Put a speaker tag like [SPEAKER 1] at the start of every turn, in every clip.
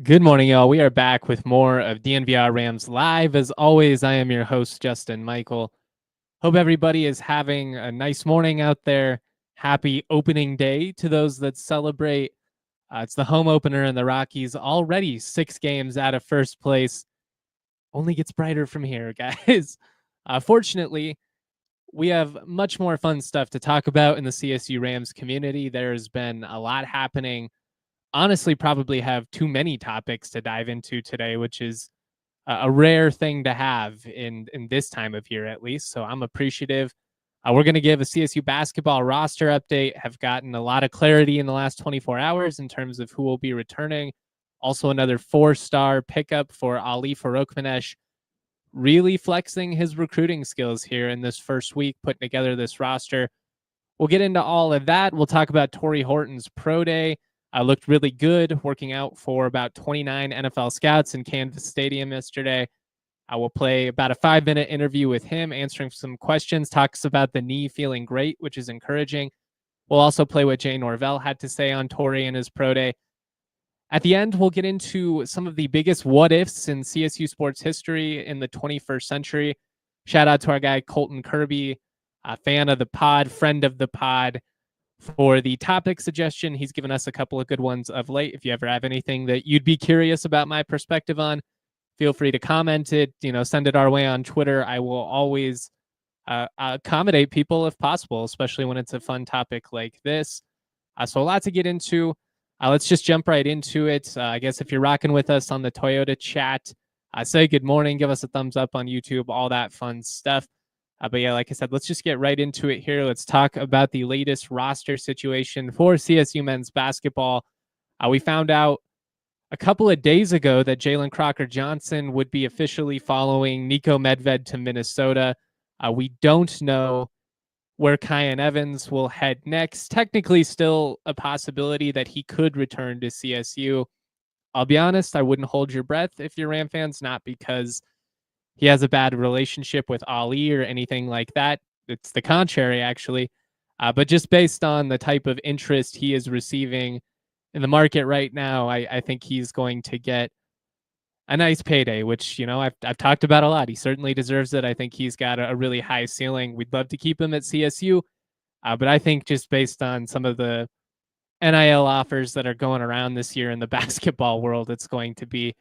[SPEAKER 1] Good morning, y'all. We are back with more of DNVR Rams Live. As always, I am your host, Justin Michael. Hope everybody is having a nice morning out there. Happy opening day to those that celebrate. It's the home opener in the Rockies. Already 6 games out of first place. Only gets brighter from here, guys. Fortunately, we have much more fun stuff to talk about in the CSU Rams community. There's been a lot happening. Honestly, probably have too many topics to dive into today, which is a rare thing to have in this time of year, at least. So I'm appreciative. We're going to give a CSU basketball roster update, have gotten a lot of clarity in the last 24 hours in terms of who will be returning. Also, another 4-star pickup for Ali Farokhmanesh, really flexing his recruiting skills here in this first week, putting together this roster. We'll get into all of that. We'll talk about Tory Horton's pro day. Looked really good, working out for about 29 NFL scouts in Canvas Stadium yesterday. I will play about a 5-minute interview with him, answering some questions, talks about the knee feeling great, which is encouraging. We'll also play what Jay Norvell had to say on Tory and his pro day. At the end, we'll get into some of the biggest what-ifs in CSU sports history in the 21st century. Shout out to our guy, Colton Kirby, a fan of the pod, friend of the pod, for the topic suggestion. He's given us a couple of good ones of late. If you ever have anything that you'd be curious about my perspective on, feel free to comment it, send it our way on Twitter. I will always accommodate people if possible, especially when it's a fun topic like this. So a lot to get into. Let's just jump right into it. I guess if you're rocking with us on the Toyota chat, say good morning, give us a thumbs up on YouTube, all that fun stuff. But yeah, like I said, let's just get right into it here. Let's talk about the latest roster situation for CSU men's basketball. We found out a couple of days ago that Jalen Crocker-Johnson would be officially following Nico Medved to Minnesota. We don't know where Kyan Evans will head next. Technically still a possibility that he could return to CSU. I'll be honest, I wouldn't hold your breath if you're Ram fans, not because he has a bad relationship with Ali or anything like that. It's the contrary, actually. But just based on the type of interest he is receiving in the market right now, I think he's going to get a nice payday, which, I've talked about a lot. He certainly deserves it. I think he's got a really high ceiling. We'd love to keep him at CSU. But I think just based on some of the NIL offers that are going around this year in the basketball world, it's going to be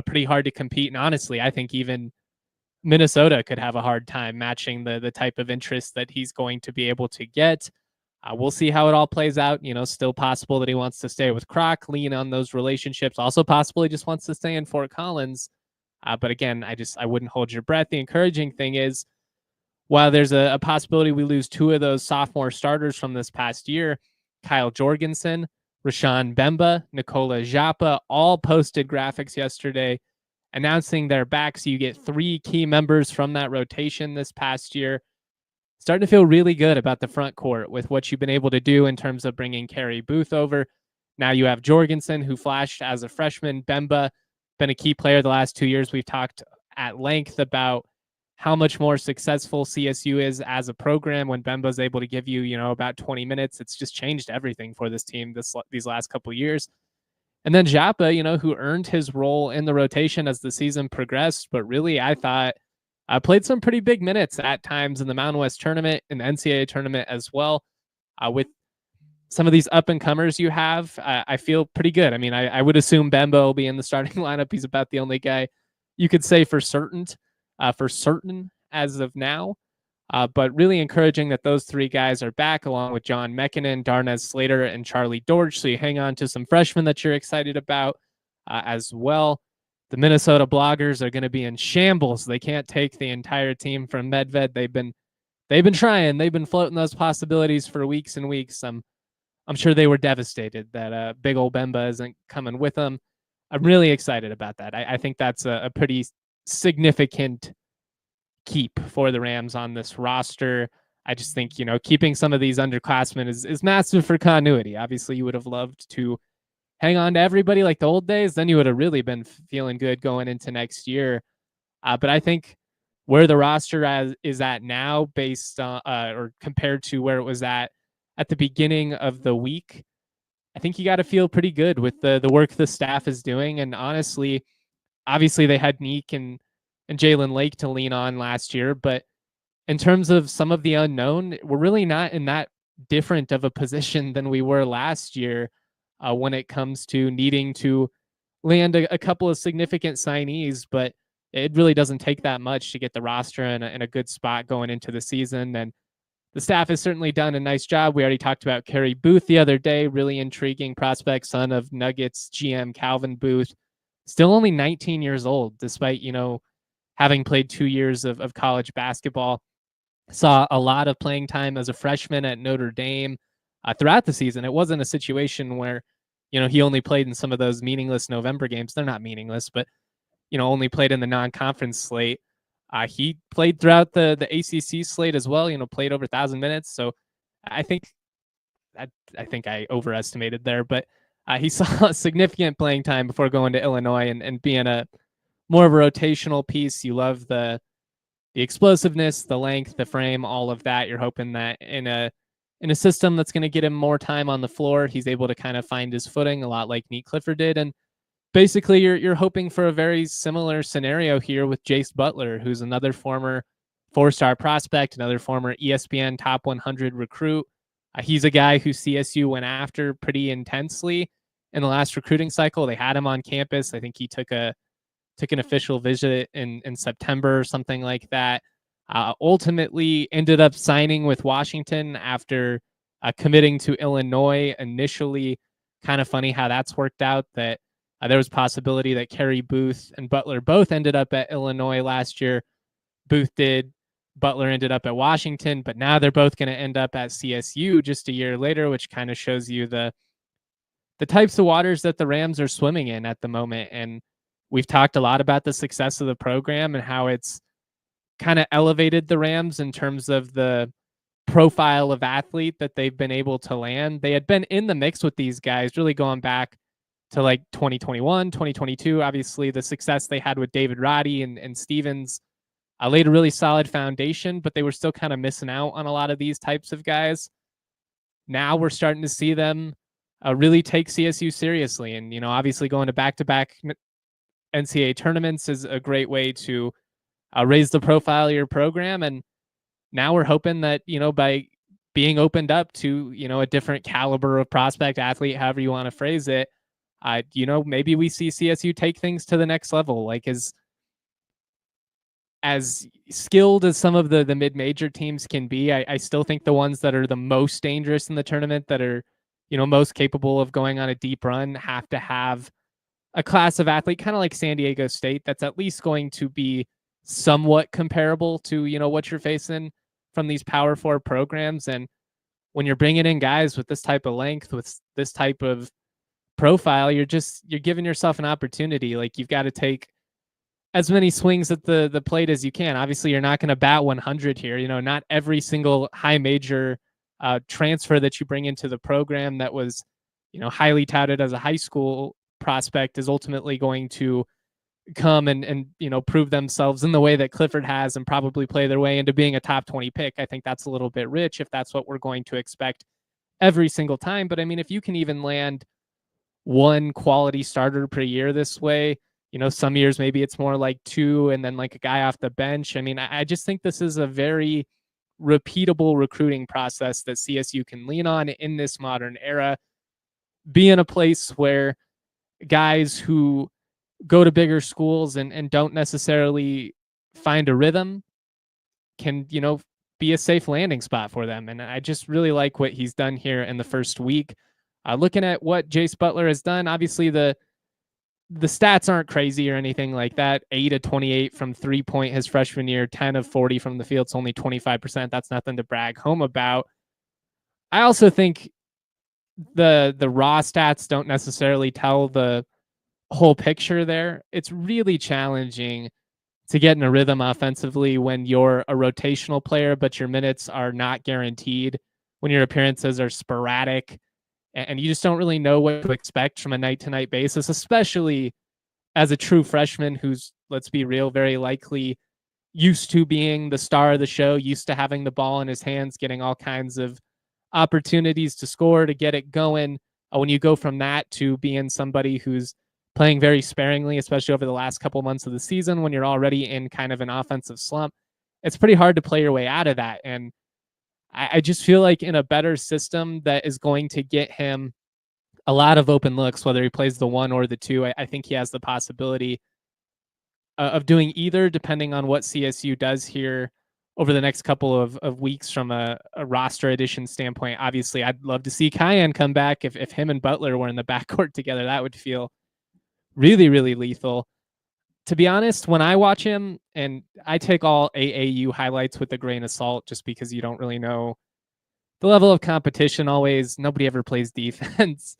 [SPEAKER 1] pretty hard to compete. And honestly, I think even Minnesota could have a hard time matching the type of interest that he's going to be able to get. We'll see how it all plays out. Still possible that he wants to stay with Croc, lean on those relationships. Also possible he just wants to stay in Fort Collins. But again, I wouldn't hold your breath. The encouraging thing is, while there's a possibility we lose 2 of those sophomore starters from this past year, Kyle Jorgensen, Rashawn Bemba, Nicola Japa, all posted graphics yesterday announcing they're back. So you get 3 key members from that rotation this past year. Starting to feel really good about the front court with what you've been able to do in terms of bringing Kerry Booth over. Now you have Jorgensen, who flashed as a freshman. Bemba, been a key player the last 2 years. We've talked at length about how much more successful CSU is as a program when Bemba's able to give you, about 20 minutes. It's just changed everything for this team these last couple of years. And then Japa, who earned his role in the rotation as the season progressed, but really I thought played some pretty big minutes at times in the Mountain West tournament and the NCAA tournament as well. With some of these up-and-comers you have, I feel pretty good. I mean, I would assume Bemba will be in the starting lineup. He's about the only guy you could say for certain as of now. But really encouraging that those 3 guys are back, along with John Mekinen, Darnez Slater, and Charlie Dorge. So you hang on to some freshmen that you're excited about as well. The Minnesota bloggers are going to be in shambles. They can't take the entire team from Medved. They've been trying. They've been floating those possibilities for weeks and weeks. I'm sure they were devastated that big old Bemba isn't coming with them. I'm really excited about that. I think that's a pretty significant keep for the Rams on this roster. I just think, keeping some of these underclassmen is massive for continuity. Obviously, you would have loved to hang on to everybody like the old days. Then you would have really been feeling good going into next year. But I think where the roster is at now, based on or compared to where it was at the beginning of the week, I think you got to feel pretty good with the work the staff is doing. And honestly, obviously they had Neek and Jalen Lake to lean on last year, but in terms of some of the unknown, we're really not in that different of a position than we were last year when it comes to needing to land a couple of significant signees. But it really doesn't take that much to get the roster in a good spot going into the season. And the staff has certainly done a nice job. We already talked about Kerry Booth the other day, really intriguing prospect, son of Nuggets GM Calvin Booth, still only 19 years old, despite, having played 2 years of college basketball. Saw a lot of playing time as a freshman at Notre Dame throughout the season. It wasn't a situation where, he only played in some of those meaningless November games. They're not meaningless, but, only played in the non-conference slate. He played throughout the ACC slate as well, played over 1,000 minutes. So I think I overestimated there, but he saw significant playing time before going to Illinois and being a more of a rotational piece. You love the explosiveness, the length, the frame, all of that. You're hoping that in a system that's going to get him more time on the floor, he's able to kind of find his footing a lot like Nate Clifford did. And basically you're hoping for a very similar scenario here with Jase Butler, who's another former 4-star prospect, another former ESPN top 100 recruit. He's a guy who CSU went after pretty intensely in the last recruiting cycle. They had him on campus. I think he took an official visit in September or something like that. Ultimately ended up signing with Washington after committing to Illinois initially. Kind of funny how that's worked out, that there was possibility that Kerry Booth and Butler both ended up at Illinois last year. Booth did. Butler ended up at Washington, but now they're both going to end up at CSU just a year later, which kind of shows you the types of waters that the Rams are swimming in at the moment. And we've talked a lot about the success of the program and how it's kind of elevated the Rams in terms of the profile of athlete that they've been able to land. They had been in the mix with these guys, really going back to like 2021, 2022. Obviously, the success they had with David Roddy and Stevens laid a really solid foundation, but they were still kind of missing out on a lot of these types of guys. Now we're starting to see them really take CSU seriously. And, obviously going to back-to-back NCAA tournaments is a great way to raise the profile of your program. And now we're hoping that, by being opened up to, a different caliber of prospect, athlete, however you want to phrase it, maybe we see CSU take things to the next level. Like as skilled as some of the mid-major teams can be, I still think the ones that are the most dangerous in the tournament, that are, most capable of going on a deep run, have to have a class of athlete, kind of like San Diego State, that's at least going to be somewhat comparable to, what you're facing from these Power 4 programs. And when you're bringing in guys with this type of length, with this type of profile, you're giving yourself an opportunity. Like, you've got to take as many swings at the plate as you can. Obviously, you're not going to bat 100 here. Not every single high major transfer that you bring into the program that was, highly touted as a high school prospect is ultimately going to come and prove themselves in the way that Clifford has, and probably play their way into being a top 20 pick. I think that's a little bit rich if that's what we're going to expect every single time. But I mean, if you can even land one quality starter per year this way, some years maybe it's more like 2 and then like a guy off the bench. I mean, I just think this is a very repeatable recruiting process that CSU can lean on in this modern era. Be in a place where guys who go to bigger schools and don't necessarily find a rhythm can, be a safe landing spot for them. And I just really like what he's done here in the first week. Looking at what Jase Butler has done, obviously the stats aren't crazy or anything like that. 8 of 28 from 3-point his freshman year, 10 of 40 from the field. It's only 25%. That's nothing to brag home about. I also think the raw stats don't necessarily tell the whole picture there. It's really challenging to get in a rhythm offensively when you're a rotational player, but your minutes are not guaranteed, when your appearances are sporadic, and you just don't really know what to expect from a night to night basis, especially as a true freshman who's, let's be real, very likely used to being the star of the show, used to having the ball in his hands, getting all kinds of opportunities to score, to get it going. When you go from that to being somebody who's playing very sparingly, especially over the last couple months of the season, when you're already in kind of an offensive slump, it's pretty hard to play your way out of that. And I just feel like in a better system that is going to get him a lot of open looks, whether he plays the one or the two, I think he has the possibility of doing either, depending on what CSU does here over the next couple of weeks from a roster addition standpoint. Obviously, I'd love to see Cayenne come back. If him and Butler were in the backcourt together, that would feel really, really lethal. To be honest, when I watch him, and I take all AAU highlights with a grain of salt just because you don't really know the level of competition always. Nobody ever plays defense.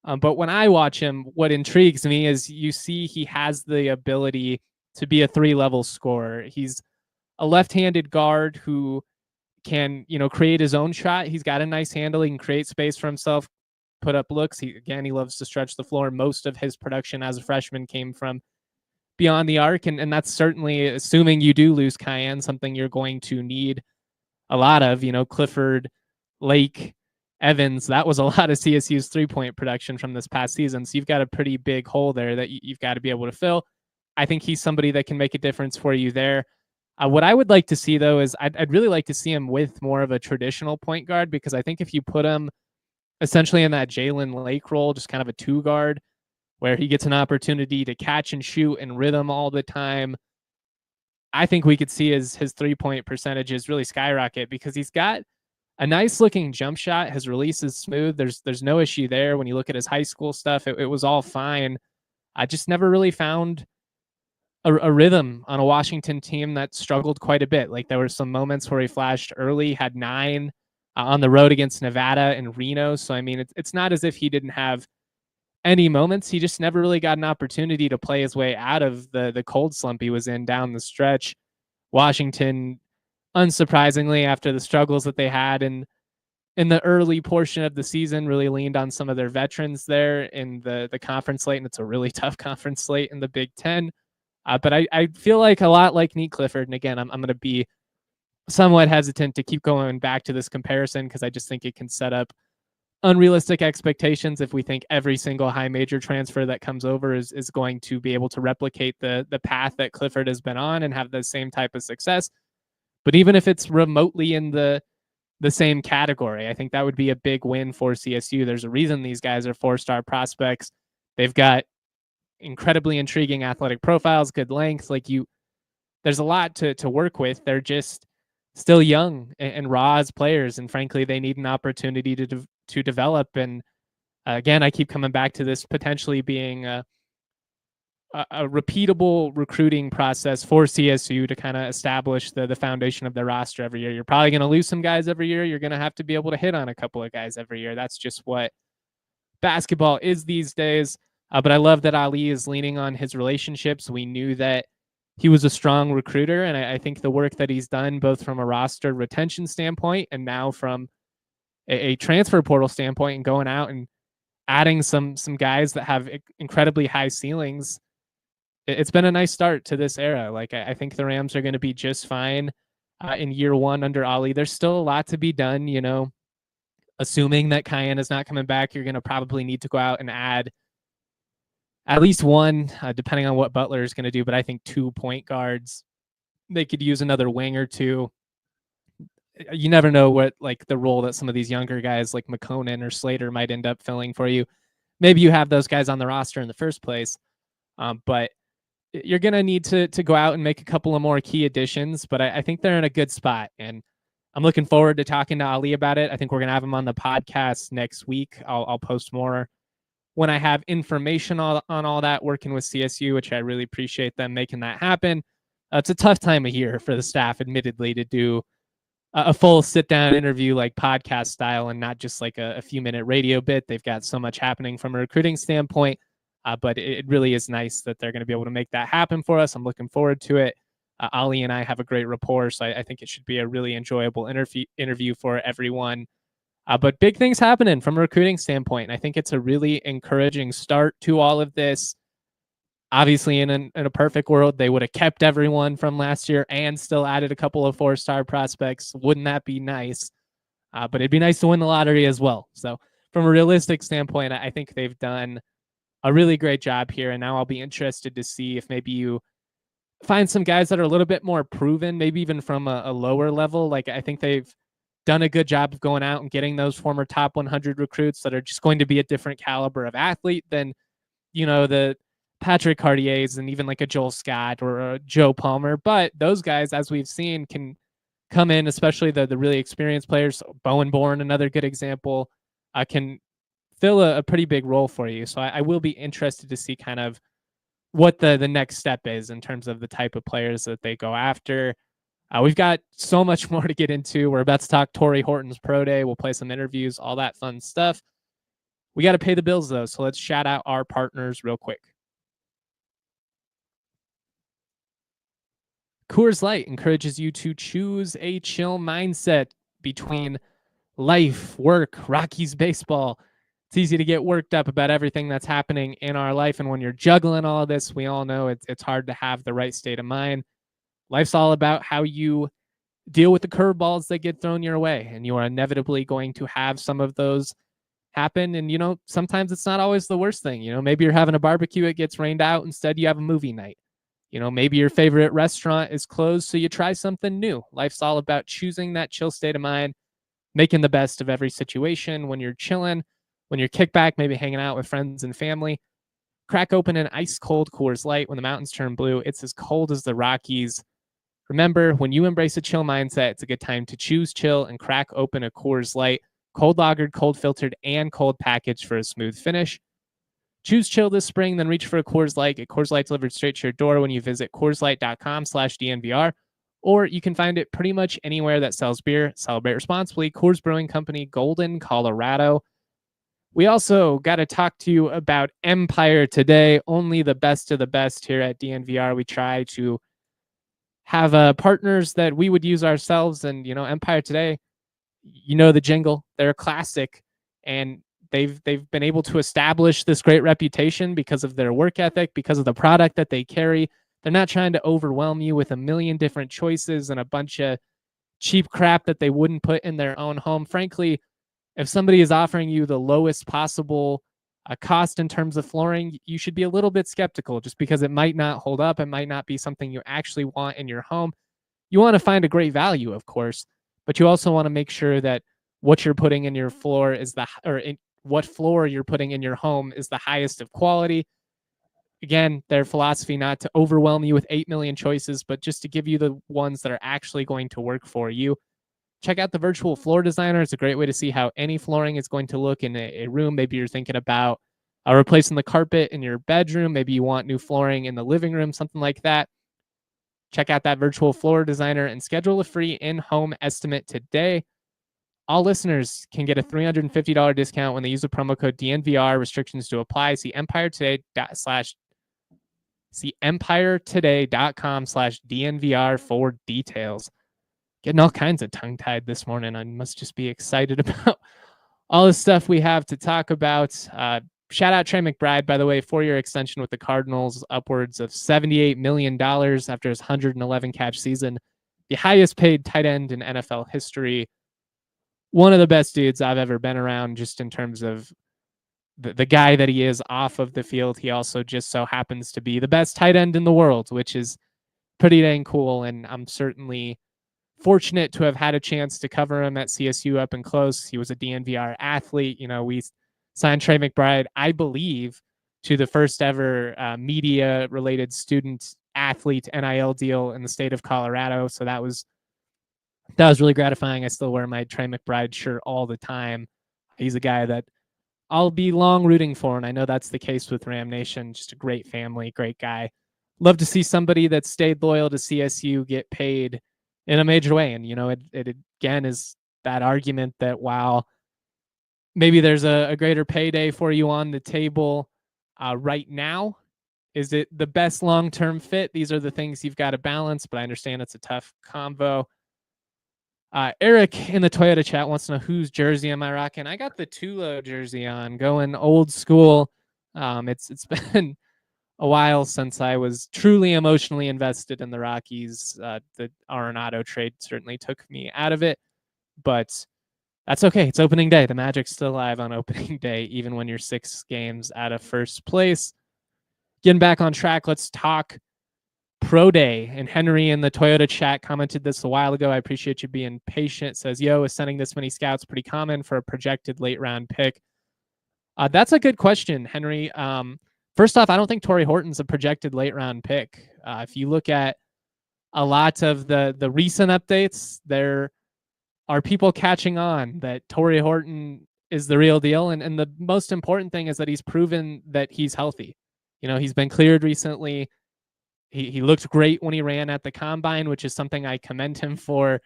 [SPEAKER 1] But when I watch him, what intrigues me is you see he has the ability to be a 3-level scorer. He's a left-handed guard who can, create his own shot. He's got a nice handle. He can create space for himself, put up looks. He loves to stretch the floor. Most of his production as a freshman came from beyond the arc, and that's certainly, assuming you do lose Cayenne, something you're going to need a lot of. Clifford, Lake, Evans, that was a lot of CSU's 3-point production from this past season. So you've got a pretty big hole there that you've got to be able to fill. I think he's somebody that can make a difference for you there. What I would like to see, though, is I'd really like to see him with more of a traditional point guard, because I think if you put him essentially in that Jalen Lake role, just kind of a 2 guard, where he gets an opportunity to catch and shoot and rhythm all the time, I think we could see his 3-point percentages really skyrocket, because he's got a nice looking jump shot. His release is smooth. There's no issue there. When you look at his high school stuff, it was all fine. I just never really found a rhythm on a Washington team that struggled quite a bit. Like, there were some moments where he flashed early, had 9 on the road against Nevada and Reno. So, I mean, it's not as if he didn't have any moments. He just never really got an opportunity to play his way out of the cold slump he was in down the stretch. Washington, unsurprisingly, after the struggles that they had in the early portion of the season, really leaned on some of their veterans there in the conference slate, and it's a really tough conference slate in the Big Ten. But I feel like a lot like Nate Clifford, and again, I'm going to be somewhat hesitant to keep going back to this comparison, because I just think it can set up unrealistic expectations if we think every single high major transfer that comes over is going to be able to replicate the path that Clifford has been on and have the same type of success. But even if it's remotely in the same category, I think that would be a big win for CSU. There's a reason these guys are 4-star prospects. They've got incredibly intriguing athletic profiles, good length. There's a lot to work with. They're just still young and raw as players, and frankly, they need an opportunity to develop. And again, I keep coming back to this potentially being a repeatable recruiting process for CSU to kind of establish the foundation of their roster every year. You're probably going to lose some guys every year. You're going to have to be able to hit on a couple of guys every year. That's just what basketball is these days. But I love that Ali is leaning on his relationships. We knew that he was a strong recruiter, and I think the work that he's done, both from a roster retention standpoint and now from a transfer portal standpoint, and going out and adding some guys that have incredibly high ceilings, it's been a nice start to this era. I think the Rams are going to be just fine in year 1 under Ali. There's still a lot to be done, assuming that Cayenne is not coming back. You're going to probably need to go out and add at least 1, depending on what Butler is going to do, but I think 2 point guards. They could use another wing or 2. You never know what the role that some of these younger guys like McConan or Slater might end up filling for you. Maybe you have those guys on the roster in the first place, but you're going to need to go out and make a couple of more key additions. But I think they're in a good spot, and I'm looking forward to talking to Ali about it. I think we're going to have him on the podcast next week. I'll post more when I have information on all that, working with CSU, which I really appreciate them making that happen. It's a tough time of year for the staff, admittedly, to do a full sit-down interview like podcast style and not just like a few-minute radio bit. They've got so much happening from a recruiting standpoint. But it really is nice that they're going to be able to make that happen for us. I'm looking forward to it. Ali and I have a great rapport, so I think it should be a really enjoyable interview for everyone. But big things happening from a recruiting standpoint. I think it's a really encouraging start to all of this. Obviously, in a perfect world, they would have kept everyone from last year and still added a couple of 4-star prospects. Wouldn't that be nice? But it'd be nice to win the lottery as well. So from a realistic standpoint, I think they've done a really great job here. And now I'll be interested to see if maybe you find some guys that are a little bit more proven, maybe even from a lower level. Like, I think they've done a good job of going out and getting those former top 100 recruits that are just going to be a different caliber of athlete than, the Patrick Cartiers and even like a Joel Scott or a Joe Palmer. But those guys, as we've seen, can come in, especially the really experienced players. Bowen Bourne, another good example, can fill a pretty big role for you. So I will be interested to see kind of what the next step is in terms of the type of players that they go after. We've got so much more to get into. We're about to talk Tory Horton's Pro Day. We'll play some interviews, all that fun stuff. We got to pay the bills, though, so let's shout out our partners real quick. Coors Light encourages you to choose a chill mindset between life, work, Rockies baseball. It's easy to get worked up about everything that's happening in our life. And when you're juggling all of this, we all know it's hard to have the right state of mind. Life's all about how you deal with the curveballs that get thrown your way. And you are inevitably going to have some of those happen. And, sometimes it's not always the worst thing. Maybe you're having a barbecue, it gets rained out. Instead, you have a movie night. Maybe your favorite restaurant is closed, so you try something new. Life's all about choosing that chill state of mind, making the best of every situation. When you're chilling, when you're kicked back, maybe hanging out with friends and family, crack open an ice cold Coors Light. When the mountains turn blue, it's as cold as the Rockies. Remember, when you embrace a chill mindset, it's a good time to choose chill and crack open a Coors Light, cold lagered, cold filtered, and cold packaged for a smooth finish. Choose chill this spring, then reach for a Coors Light. Get Coors Light delivered straight to your door when you visit CoorsLight.com/DNVR, or you can find it pretty much anywhere that sells beer. Celebrate responsibly. Coors Brewing Company, Golden, Colorado. We also got to talk to you about Empire Today. Only the best of the best here at DNVR. We try to have partners that we would use ourselves, and Empire Today, the jingle. They're a classic, and they've been able to establish this great reputation because of their work ethic, because of the product that they carry. They're not trying to overwhelm you with a million different choices and a bunch of cheap crap that they wouldn't put in their own home. Frankly, if somebody is offering you the lowest possible cost in terms of flooring, you should be a little bit skeptical, just because it might not hold up. It might not be something you actually want in your home. You want to find a great value, of course, but you also want to make sure that what you're putting in your floor is what floor you're putting in your home is the highest of quality. Again, their philosophy not to overwhelm you with 8 million choices, but just to give you the ones that are actually going to work for you. Check out the virtual floor designer. It's a great way to see how any flooring is going to look in a room. Maybe you're thinking about replacing the carpet in your bedroom. Maybe you want new flooring in the living room, something like that. Check out that virtual floor designer and schedule a free in-home estimate today. All listeners can get a $350 discount when they use the promo code DNVR. Restrictions to apply. See EmpireToday.com/DNVR for details. Getting all kinds of tongue-tied this morning. I must just be excited about all the stuff we have to talk about. Shout out Trey McBride, by the way, 4-year extension with the Cardinals, upwards of $78 million after his 111 catch season. The highest paid tight end in NFL history. One of the best dudes I've ever been around, just in terms of the guy that he is off of the field. He also just so happens to be the best tight end in the world, which is pretty dang cool. And I'm certainly fortunate to have had a chance to cover him at CSU up and close. He was a DNVR athlete. We signed Trey McBride, I believe, to the first ever media-related student athlete NIL deal in the state of Colorado. So that was really gratifying. I still wear my Trey McBride shirt all the time. He's a guy that I'll be long rooting for, and I know that's the case with Ram Nation. Just a great family, great guy. Love to see somebody that stayed loyal to CSU get paid in a major way. And, it again is that argument that while maybe there's a greater payday for you on the table, right now. Is it the best long-term fit? These are the things you've got to balance, but I understand it's a tough combo. Eric in the Toyota chat wants to know whose jersey am I rocking. I got the Tulo jersey on, going old school. It's been a while since I was truly emotionally invested in the Rockies. The Arenado trade certainly took me out of it, but that's okay. It's opening day. The Magic's still alive on opening day, even when you're 6 games out of first place. Getting back on track, let's talk Pro Day. And Henry in the Toyota chat commented this a while ago. I appreciate you being patient. Says, yo, is sending this many scouts pretty common for a projected late round pick? That's a good question, Henry. First off, I don't think Tory Horton's a projected late round pick. If you look at a lot of the recent updates, there are people catching on that Tory Horton is the real deal. And the most important thing is that he's proven that he's healthy. You know, he's been cleared recently. He looked great when he ran at the combine, which is something I commend him for.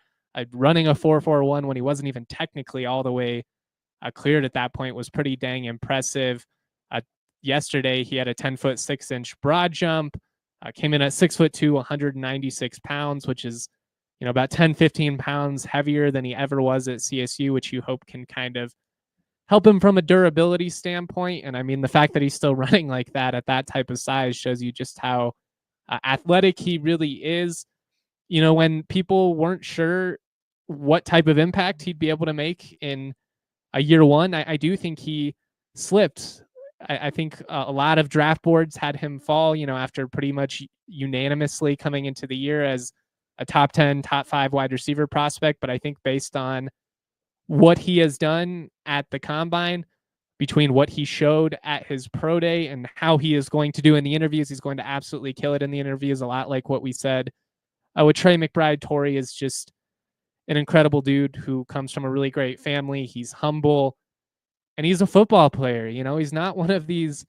[SPEAKER 1] Running a 4.41 when he wasn't even technically all the way cleared at that point was pretty dang impressive. Yesterday, he had a 10-foot 6-inch broad jump, came in at 6'2", 196 pounds, which is, you know, about 10, 15 pounds heavier than he ever was at CSU, which you hope can kind of help him from a durability standpoint. And I mean, the fact that he's still running like that at that type of size shows you just how athletic he really is. You know, when people weren't sure what type of impact he'd be able to make in a year one, I do think he slipped. I think a lot of draft boards had him fall, you know, after pretty much unanimously coming into the year as a top 10, top 5 wide receiver prospect. But I think based on what he has done at the combine, between what he showed at his pro day and how he is going to do in the interviews, he's going to absolutely kill it in the interviews. A lot like what we said with Trey McBride. Tory is just an incredible dude who comes from a really great family. He's humble and he's a football player. You know, he's not one of these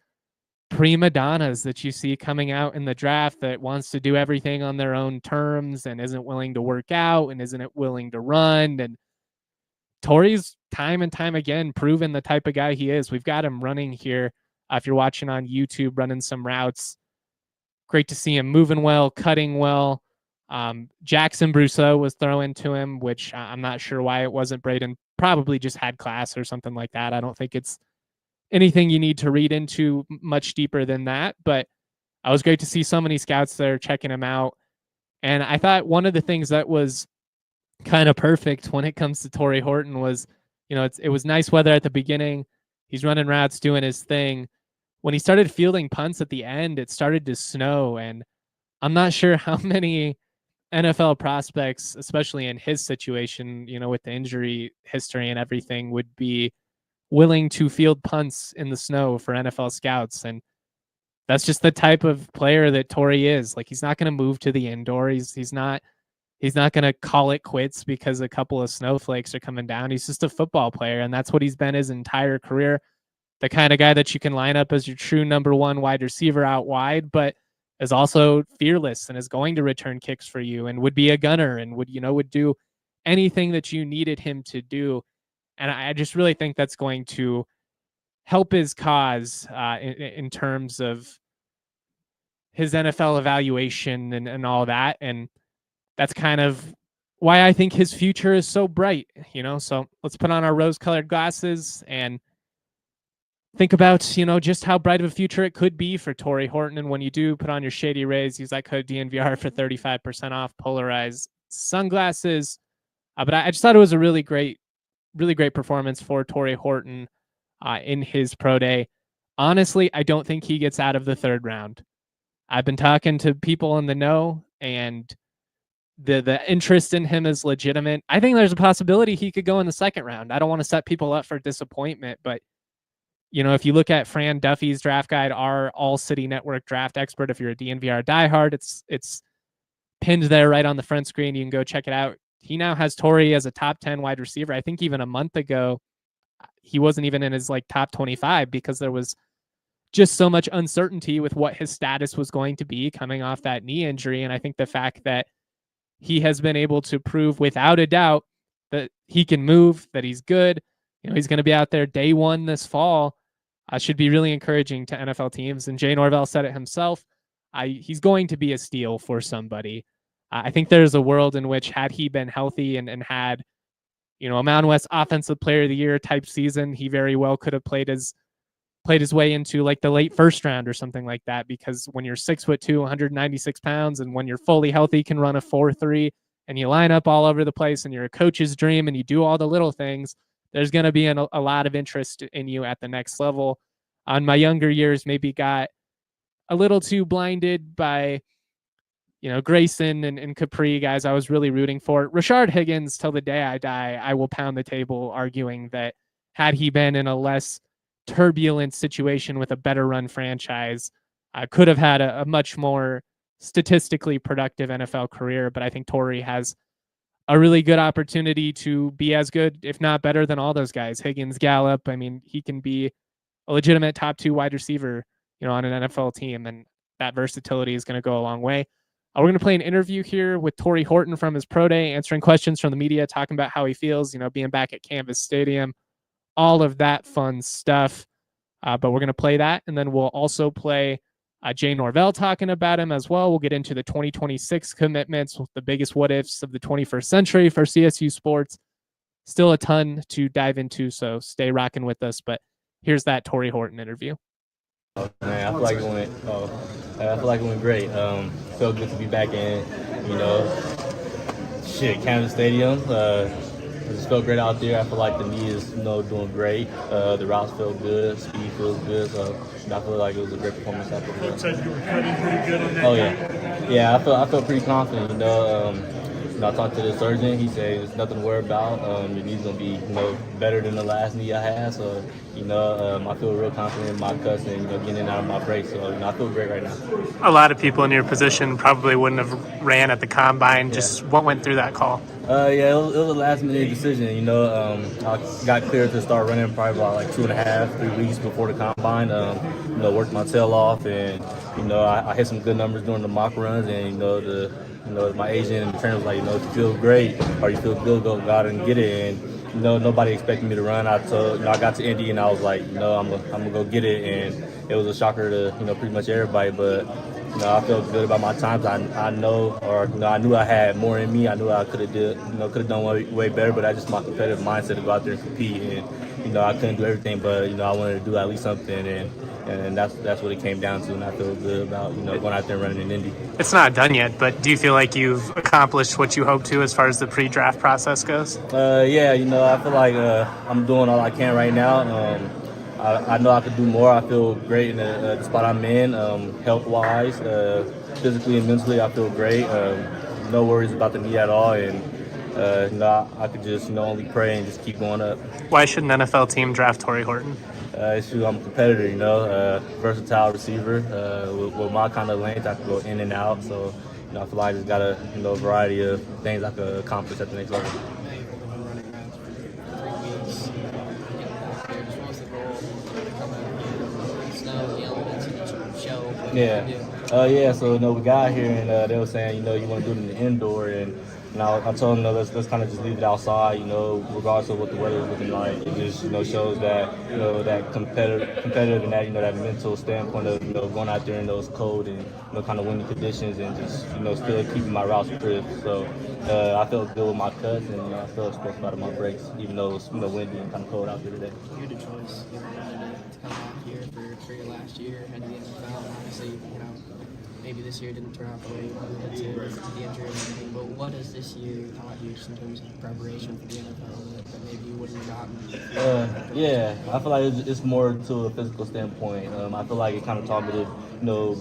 [SPEAKER 1] prima donnas that you see coming out in the draft that wants to do everything on their own terms and isn't willing to work out and isn't willing to run. And Tory's time and time again proven the type of guy he is. We've got him running here. If you're watching on YouTube, running some routes, great to see him moving well, cutting well. Jackson Brousseau was throwing to him, which I'm not sure why it wasn't Braden. Probably just had class or something like that. I don't think it's anything you need to read into much deeper than that. But I was great to see so many scouts there checking him out. And I thought one of the things that was kind of perfect when it comes to Tory Horton was, you know, it was nice weather at the beginning. He's running routes, doing his thing. When he started fielding punts at the end, it started to snow. And I'm not sure how many NFL prospects, especially in his situation, you know, with the injury history and everything, would be willing to field punts in the snow for NFL scouts. And that's just the type of player that Tory is. Like, he's not going to move to the indoor. He's not going to call it quits because a couple of snowflakes are coming down. He's just a football player, and that's what he's been his entire career. The kind of guy that you can line up as your true number one wide receiver out wide, but is also fearless and is going to return kicks for you and would be a gunner and would do anything that you needed him to do. And I just really think that's going to help his cause in terms of his NFL evaluation and all that. And that's kind of why I think his future is so bright, you know? So let's put on our rose-colored glasses and think about, you know, just how bright of a future it could be for Tory Horton. And when you do put on your Shady Rays, use that code DNVR for 35% off polarized sunglasses. But I just thought it was a really great performance for Tory Horton in his pro day. Honestly, I don't think he gets out of the 3rd round. I've been talking to people in the know, and the interest in him is legitimate. I think there's a possibility he could go in the 2nd round. I don't want to set people up for disappointment, but you know, if you look at Fran Duffy's draft guide, our ALLCITY network draft expert, if you're a DNVR diehard, it's pinned there right on the front screen. You can go check it out. He now has Tory as a top 10 wide receiver. I think even a month ago, he wasn't even in his like top 25 because there was just so much uncertainty with what his status was going to be coming off that knee injury. And I think the fact that he has been able to prove without a doubt that he can move, that he's good, you know, he's going to be out there day one this fall. should be really encouraging to NFL teams. And Jay Norvell said it himself. He's going to be a steal for somebody. I think there's a world in which, had he been healthy and had, a Mountain West Offensive Player of the Year type season, he very well could have played his way into like the late first round or something like that. Because when you're 6'2", 196 pounds, and when you're fully healthy, can run a 4.3, and you line up all over the place, and you're a coach's dream, and you do all the little things, there's going to be a lot of interest in you at the next level. On my younger years, maybe got a little too blinded by, Grayson and Capri, guys I was really rooting for. Rashard Higgins, till the day I die, I will pound the table arguing that had he been in a less turbulent situation with a better run franchise, could have had a much more statistically productive NFL career. But I think Tory has a really good opportunity to be as good, if not better, than all those guys. Higgins, Gallup. I mean, he can be a legitimate top 2 wide receiver, on an NFL team, and that versatility is going to go a long way. We're going to play an interview here with Tory Horton from his pro day, answering questions from the media, talking about how he feels, being back at Canvas Stadium, all of that fun stuff. But we're going to play that, and then we'll also play Jay Norvell talking about him as well. We'll get into the 2026 commitments, the biggest what-ifs of the 21st century for CSU sports. Still a ton to dive into, so stay rocking with us. But here's that Tory Horton interview.
[SPEAKER 2] Man, I feel like it went great. Felt good to be back in, Kansas Stadium. It just felt great out there. I feel like the knee is, doing great. The routes felt good, speed feels good. So I feel like it was a great performance out there.
[SPEAKER 3] Coach said you were cutting pretty good on that.
[SPEAKER 2] Oh yeah. I felt pretty confident. I talked to the surgeon. He said there's nothing to worry about. Your knee's gonna be, better than the last knee I had. So, I feel real confident in my cuts and getting in and out of my breaks. So, I feel great right now.
[SPEAKER 3] A lot of people in your position probably wouldn't have ran at the combine. Just what went through that call?
[SPEAKER 2] It was a last minute decision. I got cleared to start running probably about like 2.5, 3 weeks before the combine. Worked my tail off, and I hit some good numbers during the mock runs, and my agent and the trainer was like, if you feel great or you feel good, go out and get it. And nobody expected me to run. I got to Indy and I was like, I'm gonna go get it, and it was a shocker to pretty much everybody. But I felt good about my times. I knew I had more in me. I knew I could have done way better. But I just my competitive mindset to go out there and compete. And I couldn't do everything, but I wanted to do at least something. And that's what it came down to, and I feel good about going out there and running in Indy.
[SPEAKER 3] It's not done yet, but do you feel like you've accomplished what you hoped to as far as the pre-draft process goes?
[SPEAKER 2] Yeah, I feel like I'm doing all I can right now. I know I could do more. I feel great in the spot I'm in, health-wise, physically and mentally. I feel great. No worries about the knee at all, and I could just only pray and just keep going up.
[SPEAKER 3] Why should an NFL team draft Tory Horton?
[SPEAKER 2] I'm a competitor, versatile receiver. With my kind of length, I can go in and out. So, I feel like I just got a variety of things I could accomplish at the next level. Yeah. So we got here and they were saying you want to do it in the indoor, and I told them let's kind of just leave it outside. Regardless of what the weather is looking like, it just shows that that competitive and that that mental standpoint of going out there in those cold and kind of windy conditions and just still keeping my routes crisp. So I felt good with my cuts, and I felt explosive out of my breaks, even though it was windy and kind of cold out there today.
[SPEAKER 4] You had a choice. You wanted to come back here for your last year, head to the NFL, and obviously, maybe this year didn't turn out the way you wanted it to with the injury and everything, but what has this year taught you in terms of preparation for the NFL that maybe you wouldn't have gotten?
[SPEAKER 2] Yeah, I feel like it's more to a physical standpoint. I feel like it kind of taught me to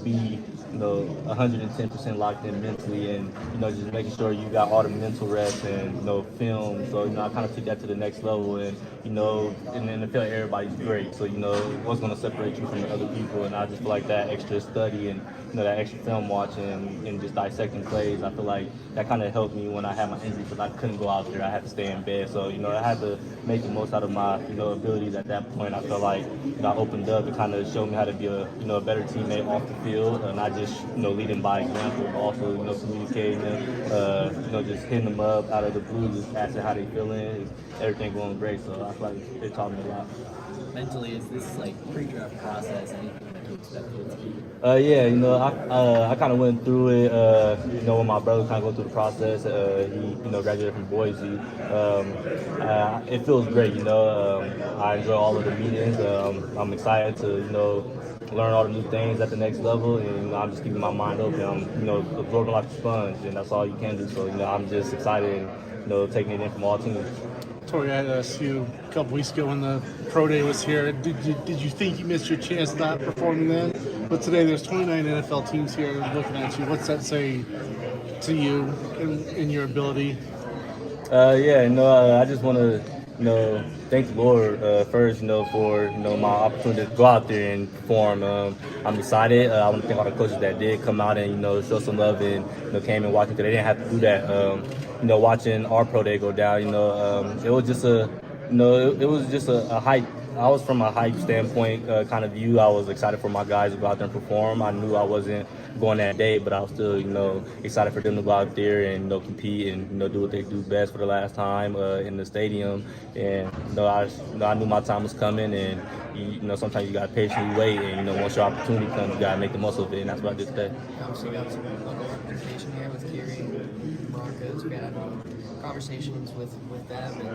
[SPEAKER 2] be 110% locked in mentally, and just making sure you got all the mental reps and film. So I kind of took that to the next level, and in the NFL everybody's great. So what's going to separate you from the other people, and I just feel like that extra study and that extra film watching and just dissecting plays, I feel like that kind of helped me when I had my injury, because I couldn't go out there. I had to stay in bed. So I had to make the most out of my abilities at that point. I felt like I opened up and kind of showed me how to be a better teammate off the field, and not just leading by example, but also communicating them, just hitting them up out of the blue, just asking how they feeling, everything going great. So I feel like it taught me a lot.
[SPEAKER 5] mentally is this like pre-draft process anything that you expected it to be?
[SPEAKER 2] Yeah, I kind of went through it. When my brother kind of go through the process, he graduated from Boise. It feels great. I enjoy all of the meetings. I'm excited to learn all the new things at the next level, and I'm just keeping my mind open. I'm absorbing like a sponge, and that's all you can do. So I'm just excited and taking it in from all teams.
[SPEAKER 6] Tory, I asked you a couple weeks ago when the pro day was here. Did you think you missed your chance not performing then? But today there's 29 NFL teams here looking at you. What's that say to you in your ability?
[SPEAKER 2] I just want to thank the Lord first, for my opportunity to go out there and perform. I'm excited. I want to thank all the coaches that did come out and show some love and came and watched because they didn't have to do that. Watching our pro day go down, it was just a hype. I was from a hype standpoint kind of view. I was excited for my guys to go out there and perform. I knew I wasn't going that day, but I was still, excited for them to go out there and compete and do what they do best for the last time in the stadium. And I knew my time was coming, and sometimes you got to patiently wait, and once your opportunity comes, you got to make the most of it, and that's what I did today.
[SPEAKER 4] Obviously, got some local representation here with Kiri, Broncos. We had conversations with them, and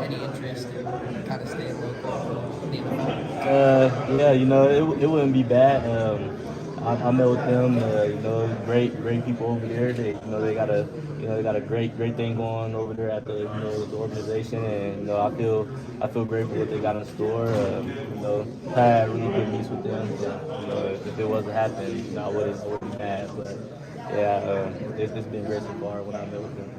[SPEAKER 4] any interest in kind of staying local in the NFL?
[SPEAKER 2] It wouldn't be bad. I met with them. Great people over there. They got a great thing going over there at the the organization, and I feel great for what they got in store. Had really good meets with them. So, if it wasn't happening, I wouldn't be mad. But yeah, it's been great so far when I met with them.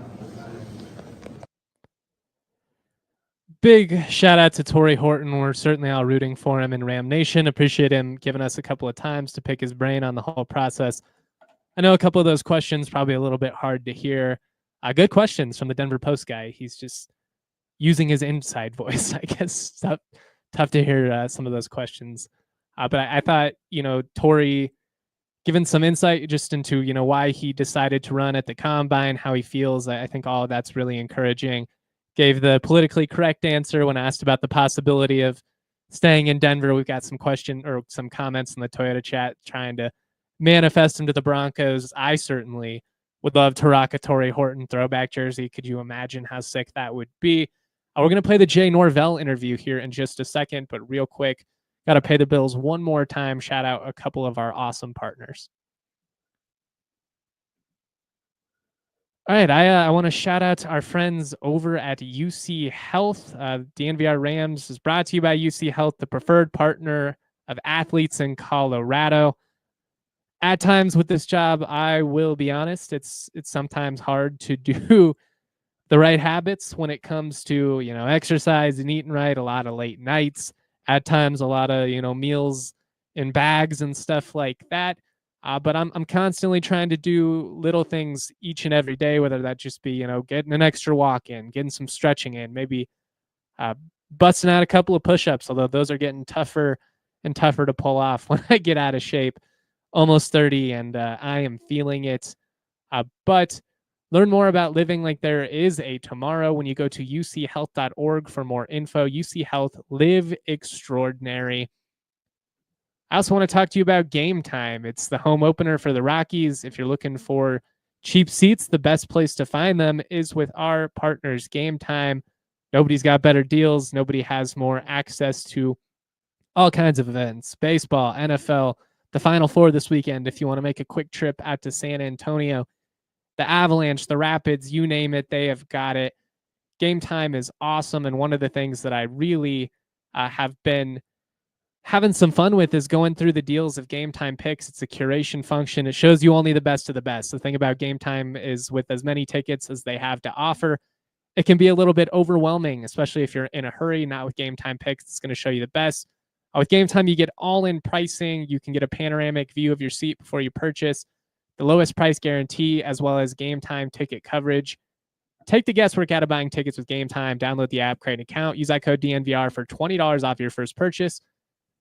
[SPEAKER 1] Big shout out to Tory Horton. We're certainly all rooting for him in Ram Nation. Appreciate him giving us a couple of times to pick his brain on the whole process. I know a couple of those questions probably a little bit hard to hear. Good questions from the Denver Post guy. He's just using his inside voice, I guess. Tough to hear some of those questions. But I thought, Tory given some insight just into, why he decided to run at the Combine, how he feels. I think all of that's really encouraging. Gave the politically correct answer when asked about the possibility of staying in Denver. We've got some comments in the Toyota chat trying to manifest him to the Broncos. I certainly would love to rock a Tory Horton throwback jersey. Could you imagine how sick that would be? We're going to play the Jay Norvell interview here in just a second, but real quick, got to pay the bills one more time. Shout out a couple of our awesome partners. All right, I want to shout out to our friends over at UC Health. DNVR Rams is brought to you by UC Health, the preferred partner of athletes in Colorado. At times with this job, I will be honest, it's sometimes hard to do the right habits when it comes to, exercise and eating right, a lot of late nights, at times a lot of, meals in bags and stuff like that. But I'm constantly trying to do little things each and every day, whether that just be, getting an extra walk in, getting some stretching in, maybe busting out a couple of push-ups, although those are getting tougher and tougher to pull off when I get out of shape. Almost 30, and I am feeling it. But learn more about living like there is a tomorrow when you go to uchealth.org for more info. UC Health, live extraordinary. I also want to talk to you about Game Time. It's the home opener for the Rockies. If you're looking for cheap seats, the best place to find them is with our partners, Game Time. Nobody's got better deals. Nobody has more access to all kinds of events, baseball, NFL, the Final Four this weekend. If you want to make a quick trip out to San Antonio, the Avalanche, the Rapids, you name it, they have got it. Game Time is awesome. And one of the things that I really have been having some fun with is going through the deals of Game Time picks. It's a curation function. It shows you only the best of the best. The thing about Game Time is with as many tickets as they have to offer, it can be a little bit overwhelming, especially if you're in a hurry. Not with Game Time picks. It's going to show you the best. With Game Time, you get all-in pricing. You can get a panoramic view of your seat before you purchase, the lowest price guarantee, as well as Game Time ticket coverage. Take the guesswork out of buying tickets with Game Time. Download the app, create an account. Use that code DNVR for $20 off your first purchase.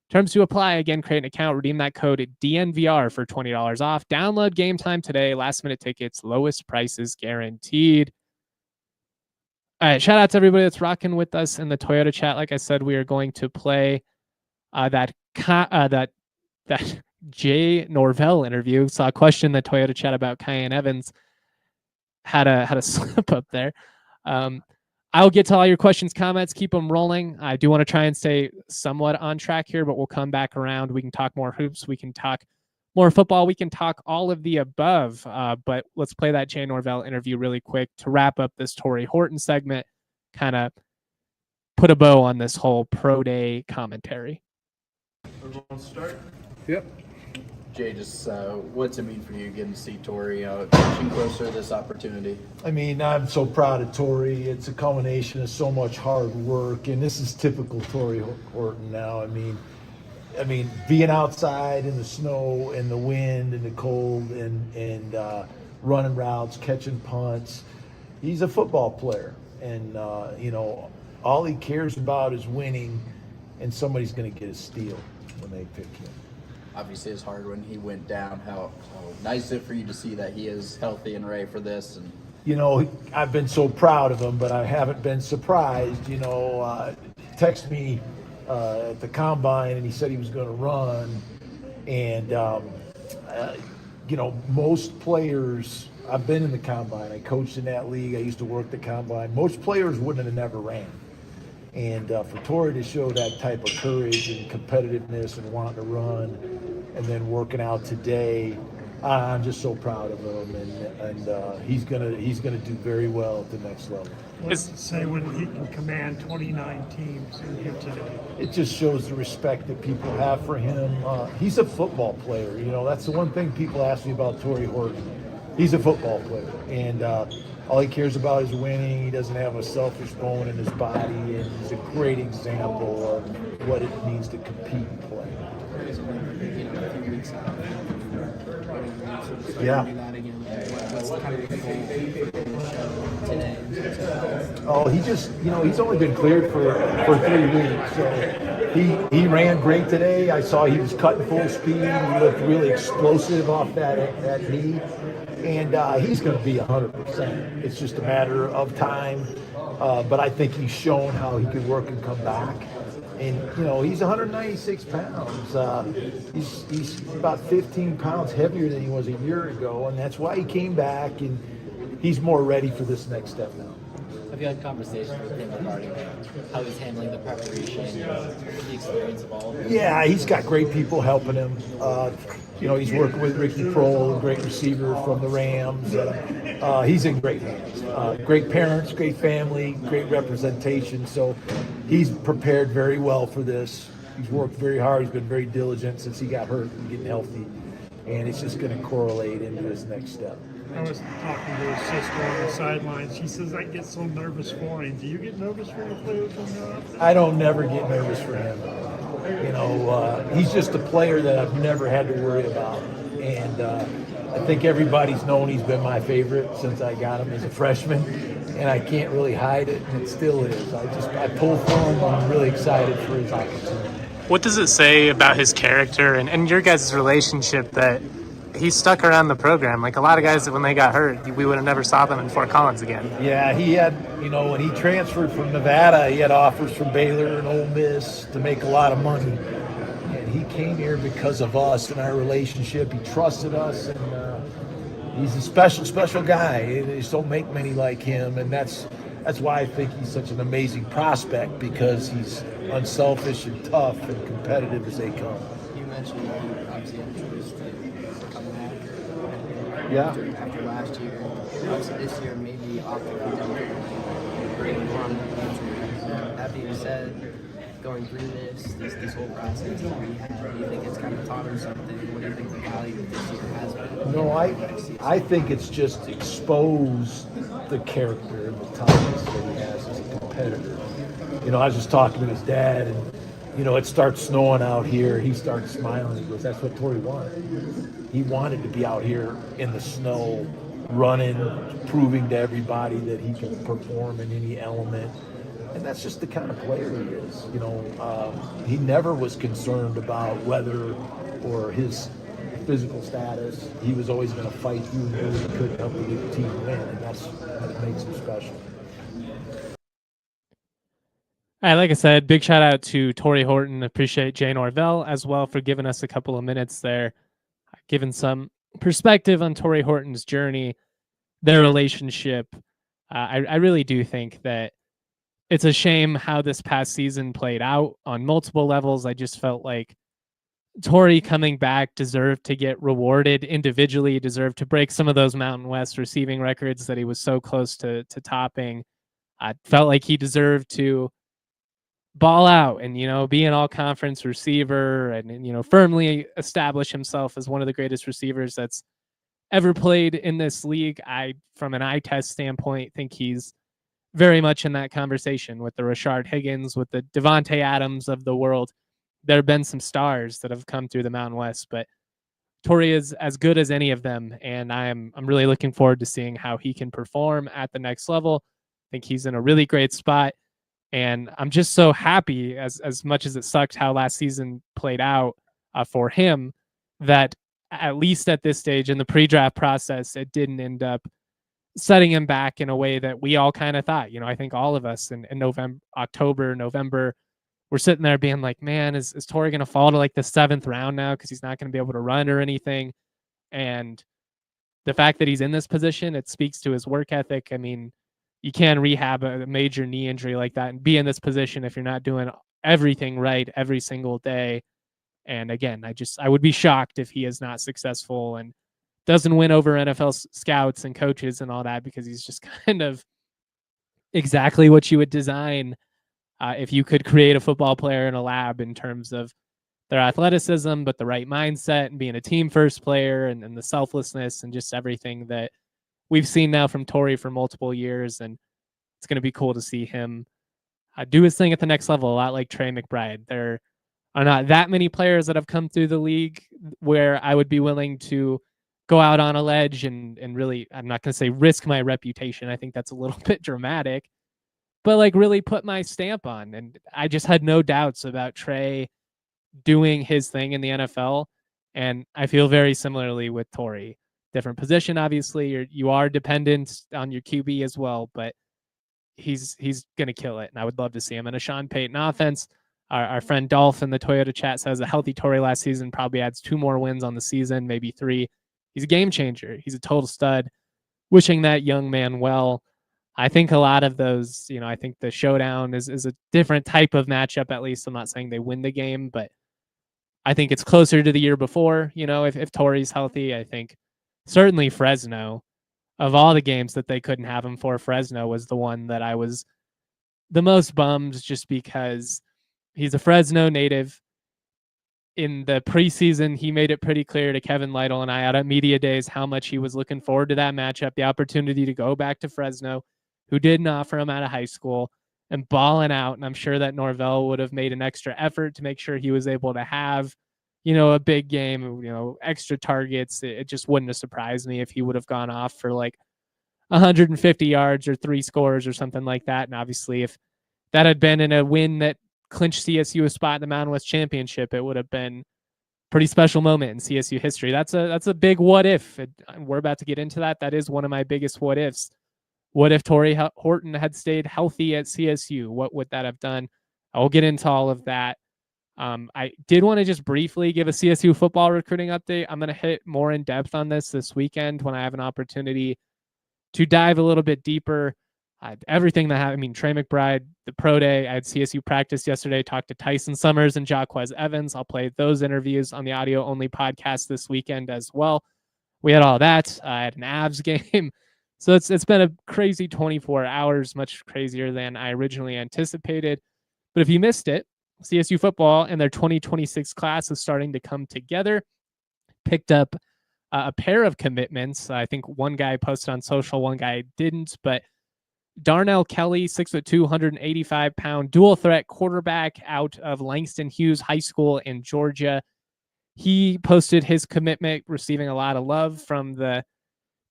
[SPEAKER 1] Terms to apply. Again, create an account. Redeem that code DNVR for $20 off. Download Game Time today. Last-minute tickets, lowest prices guaranteed. All right, shout out to everybody that's rocking with us in the Toyota chat. Like I said, we are going to play that Jay Norvell interview. Saw a question in the Toyota chat about Kyan Evans. Had a slip up there. I'll get to all your questions, comments. Keep them rolling. I do want to try and stay somewhat on track here, but we'll come back around. We can talk more hoops. We can talk more football. We can talk all of the above. But let's play that Jay Norvell interview really quick to wrap up this Tory Horton segment. Kind of put a bow on this whole pro day commentary.
[SPEAKER 7] Everyone start?
[SPEAKER 6] Yep.
[SPEAKER 5] Jay, just what's it mean for you getting to see Tory catching closer to this opportunity?
[SPEAKER 8] I mean, I'm so proud of Tory. It's a culmination of so much hard work, and this is typical Tory Horton now. I mean, being outside in the snow and the wind and the cold and running routes, catching punts. He's a football player, and all he cares about is winning, and somebody's going to get a steal when they pick him.
[SPEAKER 5] Obviously, it's hard when he went down. How nice is it for you to see that he is healthy and ready for this? And
[SPEAKER 8] I've been so proud of him, but I haven't been surprised. Text me at the combine, and he said he was going to run. And most players. I've been in the combine. I coached in that league. I used to work the combine. Most players wouldn't have never ran. And for Tory to show that type of courage and competitiveness and wanting to run and then working out today, I'm just so proud of him. And he's gonna do very well at the next level.
[SPEAKER 7] What does it say when he can command 29 teams in here today?
[SPEAKER 8] It just shows the respect that people have for him. He's a football player. That's the one thing people ask me about Tory Horton. He's a football player. And all he cares about is winning. He doesn't have a selfish bone in his body, and he's a great example of what it means to compete and play. Yeah.
[SPEAKER 4] What's kind of the goal today?
[SPEAKER 8] Oh, he's only been cleared for 3 weeks. So he ran great today. I saw he was cutting full speed. He looked really explosive off that knee. And he's going to be 100%. It's just a matter of time. But I think he's shown how he can work and come back. And, he's 196 pounds. He's about 15 pounds heavier than he was a year ago. And that's why he came back, and he's more ready for this next step now.
[SPEAKER 5] Have you had conversations with him regarding how he's handling the preparation, the experience of all of it?
[SPEAKER 8] Yeah, he's got great people helping him. He's working with Ricky Prohl, a great receiver from the Rams. He's in great hands. Great parents, great family, great representation. So he's prepared very well for this. He's worked very hard. He's been very diligent since he got hurt and getting healthy. And it's just going to correlate into his next step.
[SPEAKER 7] I was talking to his sister on the sidelines. She says, I get so nervous for him. Do you get nervous for your players when they're out there?
[SPEAKER 8] I don't never get nervous for him. He's just a player that I've never had to worry about. And I think everybody's known he's been my favorite since I got him as a freshman. And I can't really hide it, and it still is. I pull for him. I'm really excited for his opportunity.
[SPEAKER 3] What does it say about his character and your guys' relationship that he stuck around the program? Like a lot of guys, when they got hurt, we would have never saw them in Fort Collins again.
[SPEAKER 8] Yeah, he had, when he transferred from Nevada, he had offers from Baylor and Ole Miss to make a lot of money. And he came here because of us and our relationship. He trusted us, and he's a special guy. They just don't make many like him, and that's why I think he's such an amazing prospect, because he's unselfish and tough and competitive as they come.
[SPEAKER 4] You mentioned you obviously introduced to come back after last year. Obviously this year maybe off the great run. That being said, going through this whole process that we had, do you think it's kind of taught him something? What do you think the value of this year has been?
[SPEAKER 8] No, I think it's just exposed the character and the toughness that he has as a competitor. I was just talking to his dad, and it starts snowing out here. He starts smiling. He goes, "That's what Tory wanted. He wanted to be out here in the snow, running, proving to everybody that he can perform in any element." And that's just the kind of player he is. He never was concerned about weather or his physical status. He was always going to fight you and do what he could to help the team win, and that's what makes him special.
[SPEAKER 1] All right, like I said, big shout out to Tory Horton. Appreciate Jay Norvell as well for giving us a couple of minutes there, giving some perspective on Tory Horton's journey, their relationship. I really do think that it's a shame how this past season played out on multiple levels. I just felt like Tory coming back deserved to get rewarded individually, deserved to break some of those Mountain West receiving records that he was so close to topping. I felt like he deserved to ball out and, be an all conference receiver and, firmly establish himself as one of the greatest receivers that's ever played in this league. From an eye test standpoint, think he's very much in that conversation with the Rashard Higgins, with the Devontae Adams of the world. There have been some stars that have come through the Mountain West, but Tory is as good as any of them, and I'm really looking forward to seeing how he can perform at the next level. I think he's in a really great spot, and I'm just so happy, as much as it sucked how last season played out for him, that at least at this stage in the pre-draft process, it didn't end up setting him back in a way that we all kind of thought. I think all of us in November, we're sitting there being like, man, is Tory going to fall to like the 7th round now because he's not going to be able to run or anything? And the fact that he's in this position, it speaks to his work ethic. I mean, you can rehab a major knee injury like that and be in this position if you're not doing everything right every single day. And again, I would be shocked if he is not successful and doesn't win over NFL scouts and coaches and all that, because he's just kind of exactly what you would design if you could create a football player in a lab in terms of their athleticism, but the right mindset and being a team first player and the selflessness and just everything that we've seen now from Tory for multiple years. And it's going to be cool to see him do his thing at the next level, a lot like Trey McBride. There are not that many players that have come through the league where I would be willing to go out on a ledge and really, I'm not going to say risk my reputation. I think that's a little bit dramatic, but like really put my stamp on. And I just had no doubts about Trey doing his thing in the NFL. And I feel very similarly with Tory. Different position, obviously. You are dependent on your QB as well, but he's going to kill it. And I would love to see him in a Sean Payton offense. Our friend Dolph in the Toyota chat says a healthy Tory last season probably adds 2 more wins on the season, maybe 3. He's a game changer. He's a total stud. Wishing that young man well. I think a lot of those, I think the showdown is a different type of matchup, at least. I'm not saying they win the game, but I think it's closer to the year before. If Tory's healthy, I think certainly Fresno, of all the games that they couldn't have him for, Fresno was the one that I was the most bummed, just because he's a Fresno native. In the preseason, he made it pretty clear to Kevin Lytle and I out at media days how much he was looking forward to that matchup, the opportunity to go back to Fresno, who didn't offer him out of high school, and balling out. And I'm sure that Norvell would have made an extra effort to make sure he was able to have, a big game, extra targets. It just wouldn't have surprised me if he would have gone off for like 150 yards or 3 scores or something like that. And obviously, if that had been in a win that clinched CSU a spot in the Mountain West Championship, it would have been a pretty special moment in CSU history. That's a big what if. We're about to get into that. That is one of my biggest what ifs. What if Tory Horton had stayed healthy at CSU? What would that have done? I'll get into all of that. I did want to just briefly give a CSU football recruiting update. I'm going to hit more in depth on this weekend when I have an opportunity to dive a little bit deeper. Everything that happened. Trey McBride, the pro day. I had CSU practice yesterday, talked to Tyson Summers and Jaquez Evans. I'll play those interviews on the audio only podcast this weekend as well. We had all that. I had an Avs game. So it's been a crazy 24 hours, much crazier than I originally anticipated. But if you missed it, CSU football and their 2026 class is starting to come together. Picked up a pair of commitments. I think one guy posted on social, one guy didn't, but Darnell Kelly, 6'2", 185-pound dual threat quarterback out of Langston Hughes High School in Georgia. He posted his commitment, receiving a lot of love from the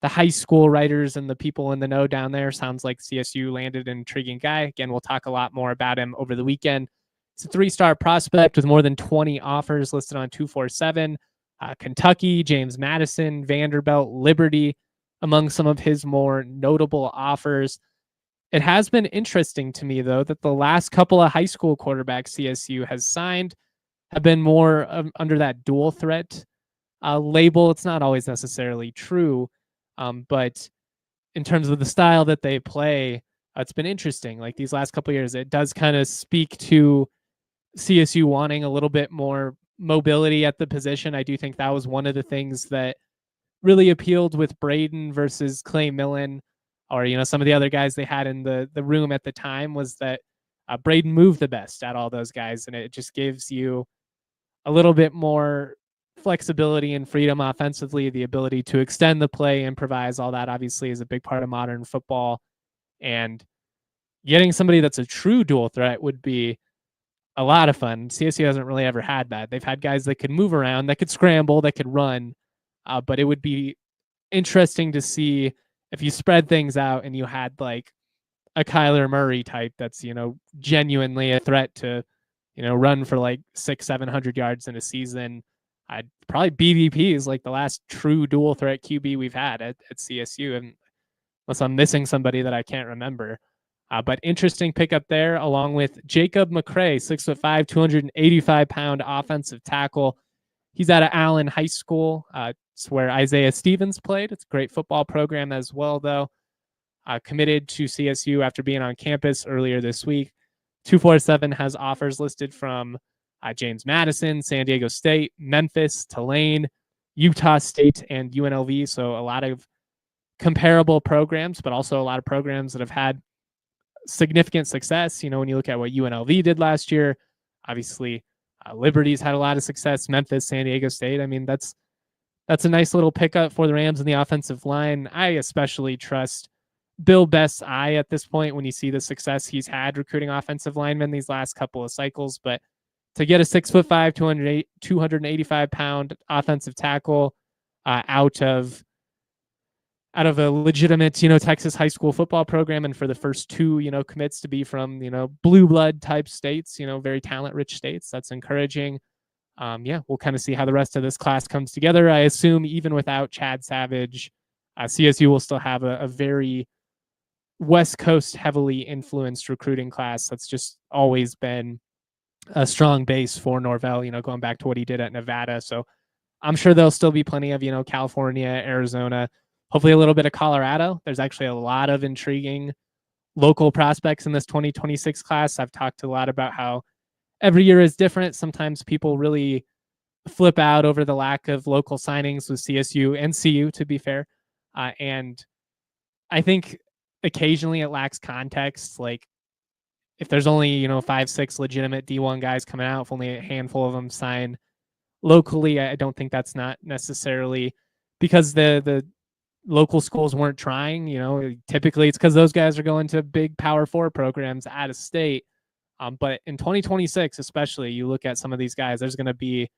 [SPEAKER 1] high school writers and the people in the know down there. Sounds like CSU landed an intriguing guy. Again, we'll talk a lot more about him over the weekend. It's a 3-star prospect with more than 20 offers listed on 247. Kentucky, James Madison, Vanderbilt, Liberty, among some of his more notable offers. It has been interesting to me, though, that the last couple of high school quarterbacks CSU has signed have been more under that dual threat label. It's not always necessarily true, but in terms of the style that they play, it's been interesting. Like these last couple of years, it does kind of speak to CSU wanting a little bit more mobility at the position. I do think that was one of the things that really appealed with Braden versus Clay Millen, or some of the other guys they had in the room at the time, was that Braden moved the best at all those guys, and it just gives you a little bit more flexibility and freedom offensively, the ability to extend the play, improvise, all that obviously is a big part of modern football. And getting somebody that's a true dual threat would be a lot of fun. CSU hasn't really ever had that. They've had guys that could move around, that could scramble, that could run, but it would be interesting to see if you spread things out and you had like a Kyler Murray type that's, genuinely a threat to, run for like 600-700 yards in a season. I'd probably BVP is like the last true dual threat QB we've had at CSU, and unless I'm missing somebody that I can't remember. But interesting pickup there, along with Jacob McCray, 6'5", 285-pound offensive tackle. He's out of Allen High School. It's where Isaiah Stevens played. It's a great football program as well, though. Committed to CSU after being on campus earlier this week. 247 has offers listed from James Madison, San Diego State, Memphis, Tulane, Utah State, and UNLV. So a lot of comparable programs, but also a lot of programs that have had significant success. When you look at what UNLV did last year, obviously Liberty's had a lot of success. Memphis, San Diego State. I mean, that's a nice little pickup for the Rams in the offensive line. I especially trust Bill Best's eye at this point when you see the success he's had recruiting offensive linemen these last couple of cycles. But to get a 6'5", 285-pound offensive tackle out of a legitimate, Texas high school football program, and for the first two, commits to be from, blue blood type states, very talent rich states, that's encouraging. We'll kind of see how the rest of this class comes together. I assume even without Chad Savage, CSU will still have a very West Coast heavily influenced recruiting class. That's just always been a strong base for Norvell, going back to what he did at Nevada. So I'm sure there'll still be plenty of, California, Arizona, hopefully a little bit of Colorado. There's actually a lot of intriguing local prospects in this 2026 class. I've talked a lot about how every year is different. Sometimes people really flip out over the lack of local signings with CSU and CU, to be fair. And I think occasionally it lacks context. Like if there's only, 5-6 legitimate D1 guys coming out, if only a handful of them sign locally, I don't think that's not necessarily because the local schools weren't trying. Typically it's because those guys are going to big Power 4 programs out of state. But in 2026, especially, you look at some of these guys, there's going to be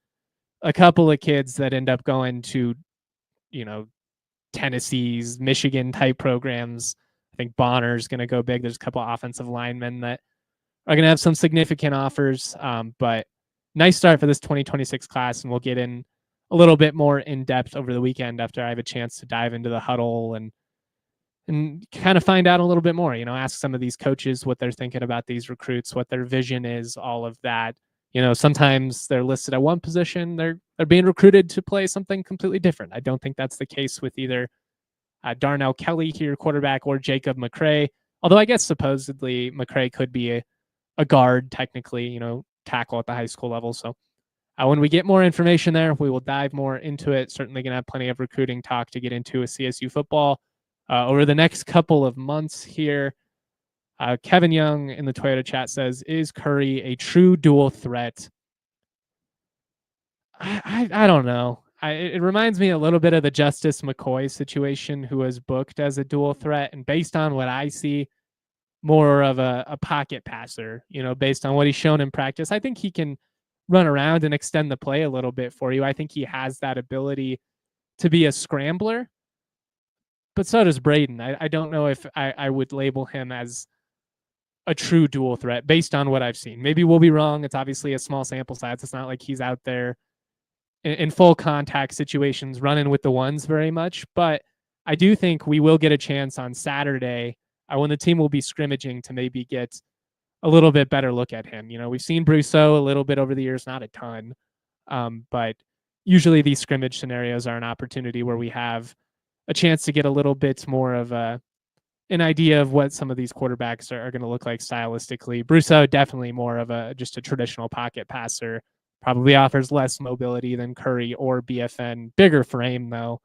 [SPEAKER 1] a couple of kids that end up going to, Tennessee's, Michigan type programs. I think Bonner's going to go big. There's a couple of offensive linemen that are going to have some significant offers. But nice start for this 2026 class, and we'll get in a little bit more in depth over the weekend after I have a chance to dive into the huddle and kind of find out a little bit more, ask some of these coaches what they're thinking about these recruits, what their vision is, all of that. Sometimes they're listed at one position, they're being recruited to play something completely different. I don't think that's the case with either Darnell Kelly here, quarterback, or Jacob McCray. Although I guess supposedly McCray could be a guard, technically, tackle at the high school level. So when we get more information there, we will dive more into it. Certainly going to have plenty of recruiting talk to get into with CSU football over the next couple of months here. Kevin Young in the Toyota chat says, is Curry a true dual threat? I don't know. It reminds me a little bit of the Justice McCoy situation, who was booked as a dual threat. And based on what I see, more of a pocket passer, based on what he's shown in practice. I think he can run around and extend the play a little bit for you. I think he has that ability to be a scrambler, but so does Braden. I don't know if I would label him as a true dual threat based on what I've seen. Maybe we'll be wrong. It's obviously a small sample size. It's not like he's out there in full contact situations running with the ones very much, but I do think we will get a chance on Saturday when the team will be scrimmaging to maybe get a little bit better look at him. We've seen Brousseau a little bit over the years, not a ton, but usually these scrimmage scenarios are an opportunity where we have a chance to get a little bit more of an idea of what some of these quarterbacks are going to look like stylistically. Brousseau definitely more of just a traditional pocket passer, probably offers less mobility than Curry or BFN, bigger frame though.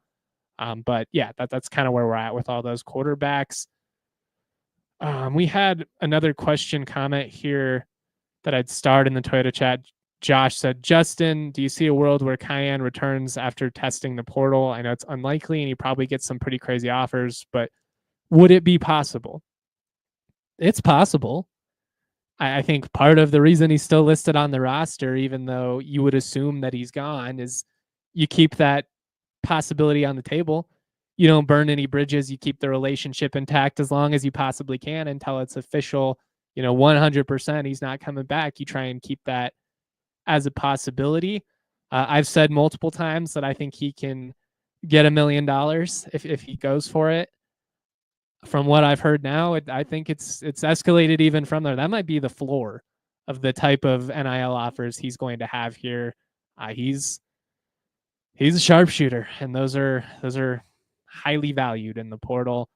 [SPEAKER 1] But yeah, that's kind of where we're at with all those quarterbacks. We had another comment here that I'd start in the Toyota chat. Josh said, Justin, do you see a world where Cayenne returns after testing the portal? I know it's unlikely and he probably gets some pretty crazy offers, but would it be possible? It's possible. I think part of the reason he's still listed on the roster, even though you would assume that he's gone, is you keep that possibility on the table. You don't burn any bridges. You keep the relationship intact as long as you possibly can until it's official, 100% he's not coming back. You try and keep that as a possibility. I've said multiple times that I think he can get $1 million if he goes for it. From what I've heard now, I think it's escalated even from there. That might be the floor of the type of NIL offers he's going to have here. He's a sharpshooter, and those are highly valued in the portal.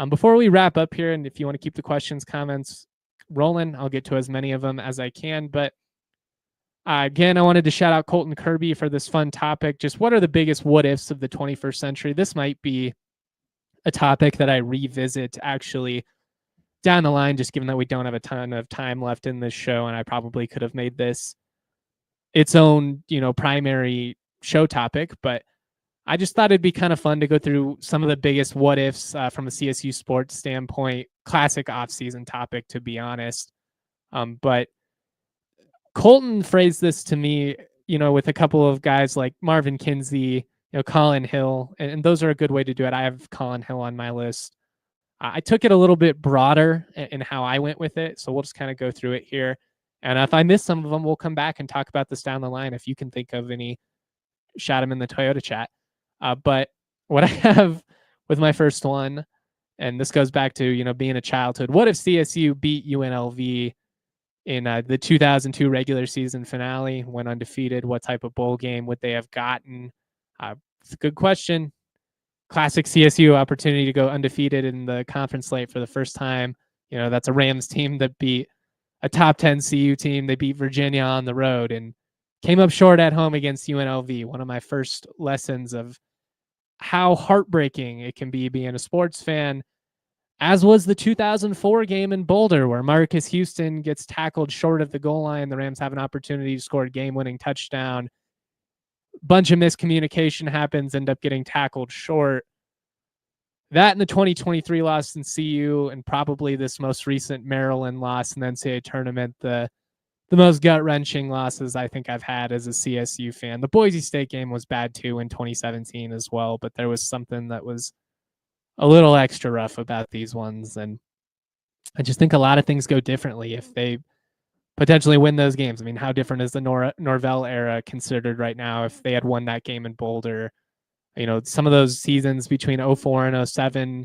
[SPEAKER 1] Before we wrap up here, and if you want to keep the questions, comments rolling, I'll get to as many of them as I can. But again, I wanted to shout out Colton Kirby for this fun topic. Just what are the biggest what ifs of the 21st century? This might be a topic that I revisit actually down the line, just given that we don't have a ton of time left in this show, and I probably could have made this its own, primary show topic. But I just thought it'd be kind of fun to go through some of the biggest what ifs from a CSU sports standpoint. Classic off-season topic, to be honest. But Colton phrased this to me, with a couple of guys like Marvin Kinsey, Colin Hill, and those are a good way to do it. I have Colin Hill on my list. I took it a little bit broader in how I went with it, so we'll just kind of go through it here. And if I miss some of them, we'll come back and talk about this down the line. If you can think of any, shout them in the Toyota chat. But what I have with my first one, and this goes back to, being a childhood. What if CSU beat UNLV in the 2002 regular season finale, went undefeated? What type of bowl game would they have gotten? It's a good question. Classic CSU opportunity to go undefeated in the conference slate for the first time. That's a Rams team that beat a top 10 CU team. They beat Virginia on the road and came up short at home against UNLV. One of my first lessons of how heartbreaking it can be being a sports fan, as was the 2004 game in Boulder, where Marcus Houston gets tackled short of the goal line. The Rams have an opportunity to score a game-winning touchdown. Bunch of miscommunication happens, end up getting tackled short. That and the 2023 loss in CU, and probably this most recent Maryland loss in the NCAA tournament, the most gut-wrenching losses I think I've had as a CSU fan. The Boise State game was bad too in 2017 as well, but there was something that was a little extra rough about these ones. And I just think a lot of things go differently if they potentially win those games. I mean, how different is the Norvell era considered right now if they had won that game in Boulder? Some of those seasons between 04 and 07,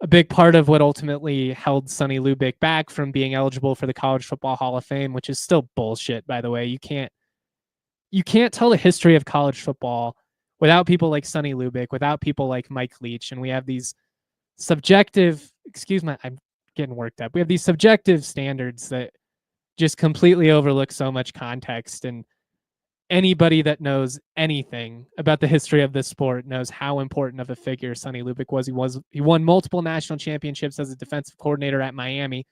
[SPEAKER 1] a big part of what ultimately held Sonny Lubick back from being eligible for the College Football Hall of Fame, which is still bullshit, by the way. You can't tell the history of college football without people like Sonny Lubick, without people like Mike Leach. And we have these subjective, I'm getting worked up. We have these subjective standards that just completely overlook so much context. And anybody that knows anything about the history of this sport knows how important of a figure Sonny Lubick was. He won multiple national championships as a defensive coordinator at Miami.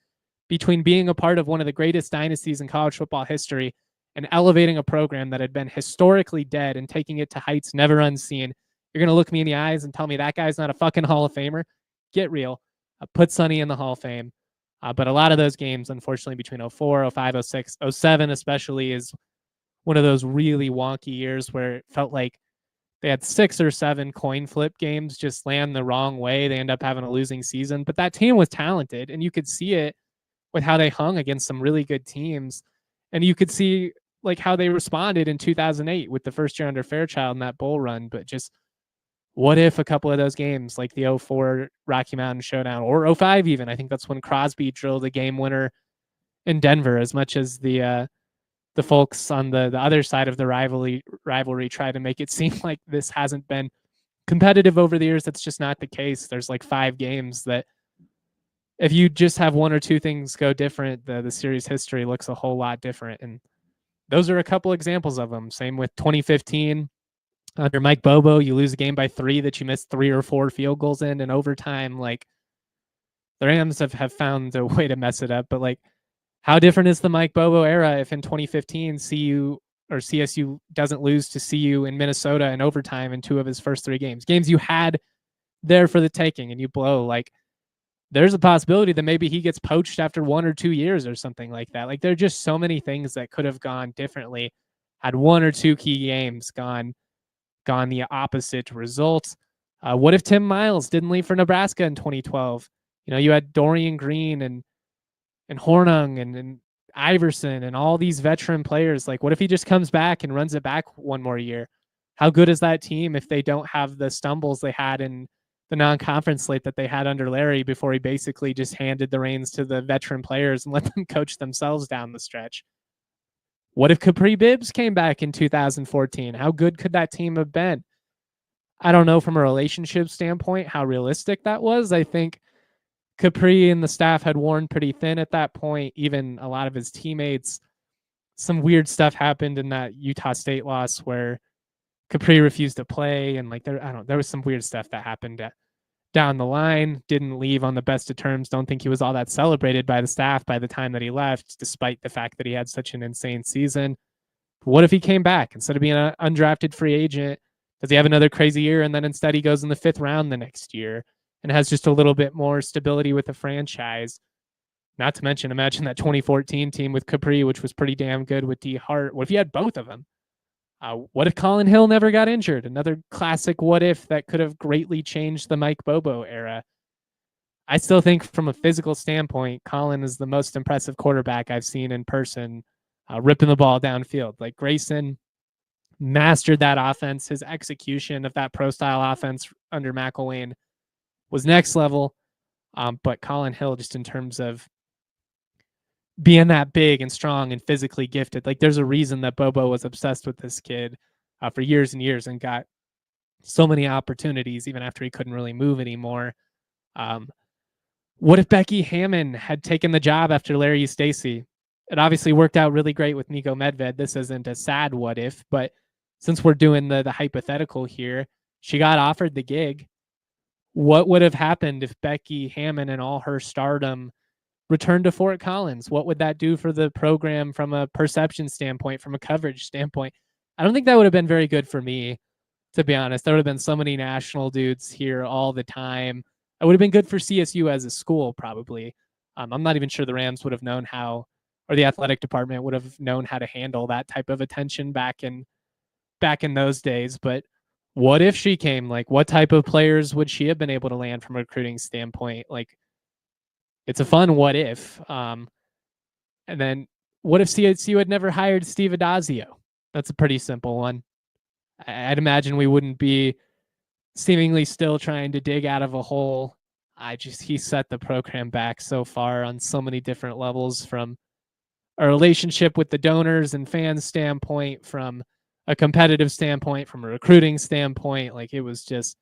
[SPEAKER 1] Between being a part of one of the greatest dynasties in college football history and elevating a program that had been historically dead and taking it to heights never unseen, you're going to look me in the eyes and tell me that guy's not a fucking Hall of Famer? Get real. Put Sonny in the Hall of Fame. But a lot of those games, unfortunately, between 04, 05, 06, 07 especially, is one of those really wonky years where it felt like they had 6 or 7 coin flip games just land the wrong way. They end up having a losing season. But that team was talented, and you could see it with how they hung against some really good teams. And you could see how they responded in 2008 with the first year under Fairchild in that bowl run. But just What if a couple of those games, like the 04 Rocky Mountain Showdown or 05 even, I think that's when Crosby drilled a game winner in Denver, as much as the folks on the other side of the rivalry try to make it seem like this hasn't been competitive over the years. That's just not the case. There's like 5 games that if you just have one or two things go different, the series history looks a whole lot different. And those are a couple examples of them. Same with 2015 under Mike Bobo, you lose a game by 3 that you missed 3 or 4 field goals in overtime. Like, the Rams have found a way to mess it up. But like, how different is the Mike Bobo era if in 2015 CSU doesn't lose to CU in Minnesota in overtime in 2 of his first 3 games you had there for the taking, and you blow? Like, there's a possibility that maybe he gets poached after 1 or 2 years or something like that. Like, there are just so many things that could have gone differently had 1 or 2 key games gone the opposite result. What if Tim Miles didn't leave for Nebraska in 2012? You had Dorian Green and Hornung and Iverson and all these veteran players. Like, what if he just comes back and runs it back one more year? How good is that team if they don't have the stumbles they had in the non-conference slate that they had under Larry before he basically just handed the reins to the veteran players and let them coach themselves down the stretch? What if Capri Bibbs came back in 2014? How good could that team have been? I don't know from a relationship standpoint how realistic that was. I think Capri and the staff had worn pretty thin at that point. Even a lot of his teammates, some weird stuff happened in that Utah State loss where Capri refused to play, and like there was some weird stuff that happened down the line. Didn't leave on the best of terms. Don't think he was all that celebrated by the staff by the time that he left, despite the fact that he had such an insane season. What if he came back instead of being an undrafted free agent? Does he have another crazy year, and then instead he goes in the 5th round the next year and has just a little bit more stability with the franchise? Not to mention, imagine that 2014 team with Capri, which was pretty damn good with D Hart. What if you had both of them? What if Colin Hill never got injured? Another classic what if that could have greatly changed the Mike Bobo era. I still think from a physical standpoint, Colin is the most impressive quarterback I've seen in person, ripping the ball downfield. Like, Grayson mastered that offense. His execution of that pro-style offense under McElwain was next level. But Colin Hill, just in terms of being that big and strong and physically gifted, like, there's a reason that Bobo was obsessed with this kid for years and years and got so many opportunities even after he couldn't really move anymore. What if Becky Hammon had taken the job after Larry Eustachy? It obviously worked out really great with Nico Medved. This isn't a sad what if, but since we're doing the hypothetical here, she got offered the gig. What would have happened if Becky Hammon and all her stardom returned to Fort Collins? What would that do for the program from a perception standpoint, from a coverage standpoint? I don't think that would have been very good for me, to be honest. There would have been so many national dudes here all the time. It would have been good for CSU as a school, probably. I'm not even sure the Rams would have known how, or the athletic department would have known how to handle that type of attention back in those days. But what if she came? Like, what type of players would she have been able to land from a recruiting standpoint? Like, it's a fun what if. And then what if CSU had never hired Steve Adazio? That's a pretty simple one. I'd imagine we wouldn't be seemingly still trying to dig out of a hole. He set the program back so far on so many different levels, from a relationship with the donors and fans standpoint, from a competitive standpoint, from a recruiting standpoint. Like, it was just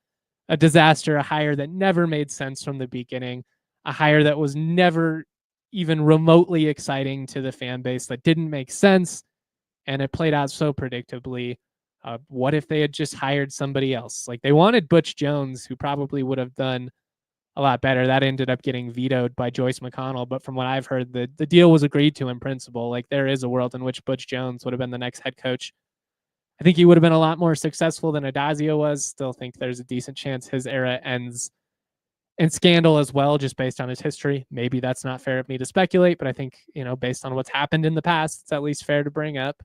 [SPEAKER 1] a disaster, a hire that never made sense from the beginning, a hire that was never even remotely exciting to the fan base, that didn't make sense, and it played out so predictably. What if they had just hired somebody else? Like, they wanted Butch Jones, who probably would have done a lot better. That ended up getting vetoed by Joyce McConnell. But from what I've heard, the deal was agreed to in principle. Like, there is a world in which Butch Jones would have been the next head coach. I think he would have been a lot more successful than Adazio was. Still think there's a decent chance his era ends in scandal as well, just based on his history. Maybe that's not fair of me to speculate, but I think, based on what's happened in the past, it's at least fair to bring up.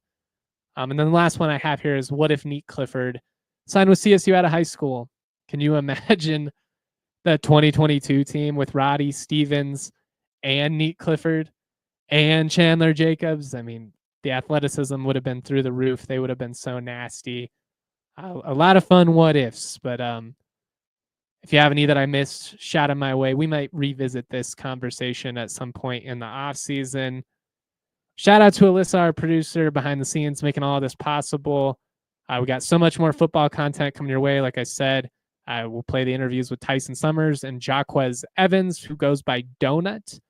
[SPEAKER 1] And then the last one I have here is, what if Neat Clifford signed with CSU out of high school? Can you imagine the 2022 team with Roddy Stevens and Neat Clifford and Chandler Jacobs? I mean, the athleticism would have been through the roof. They would have been so nasty. a lot of fun what ifs. But if you have any that I missed, shout them my way. We might revisit this conversation at some point in the off season. Shout out to Alyssa, our producer behind the scenes, making all this possible. We got so much more football content coming your way. Like I said, I will play the interviews with Tyson Summers and Jaquez Evans, who goes by Donut.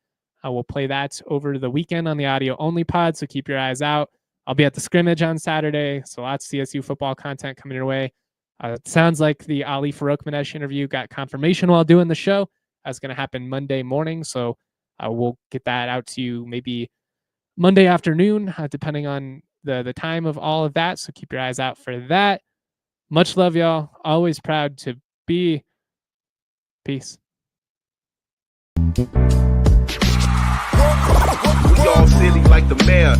[SPEAKER 1] I will play that over the weekend on the audio only pod, so keep your eyes out. I'll be at the scrimmage on Saturday, so lots of CSU football content coming your way. It sounds like the Ali Farokhmanesh interview got confirmation while doing the show. That's going to happen Monday morning, so we'll get that out to you maybe Monday afternoon, depending on the time of all of that. So keep your eyes out for that. Much love, y'all. Always proud to be. Peace.
[SPEAKER 9] We all silly like the mayor.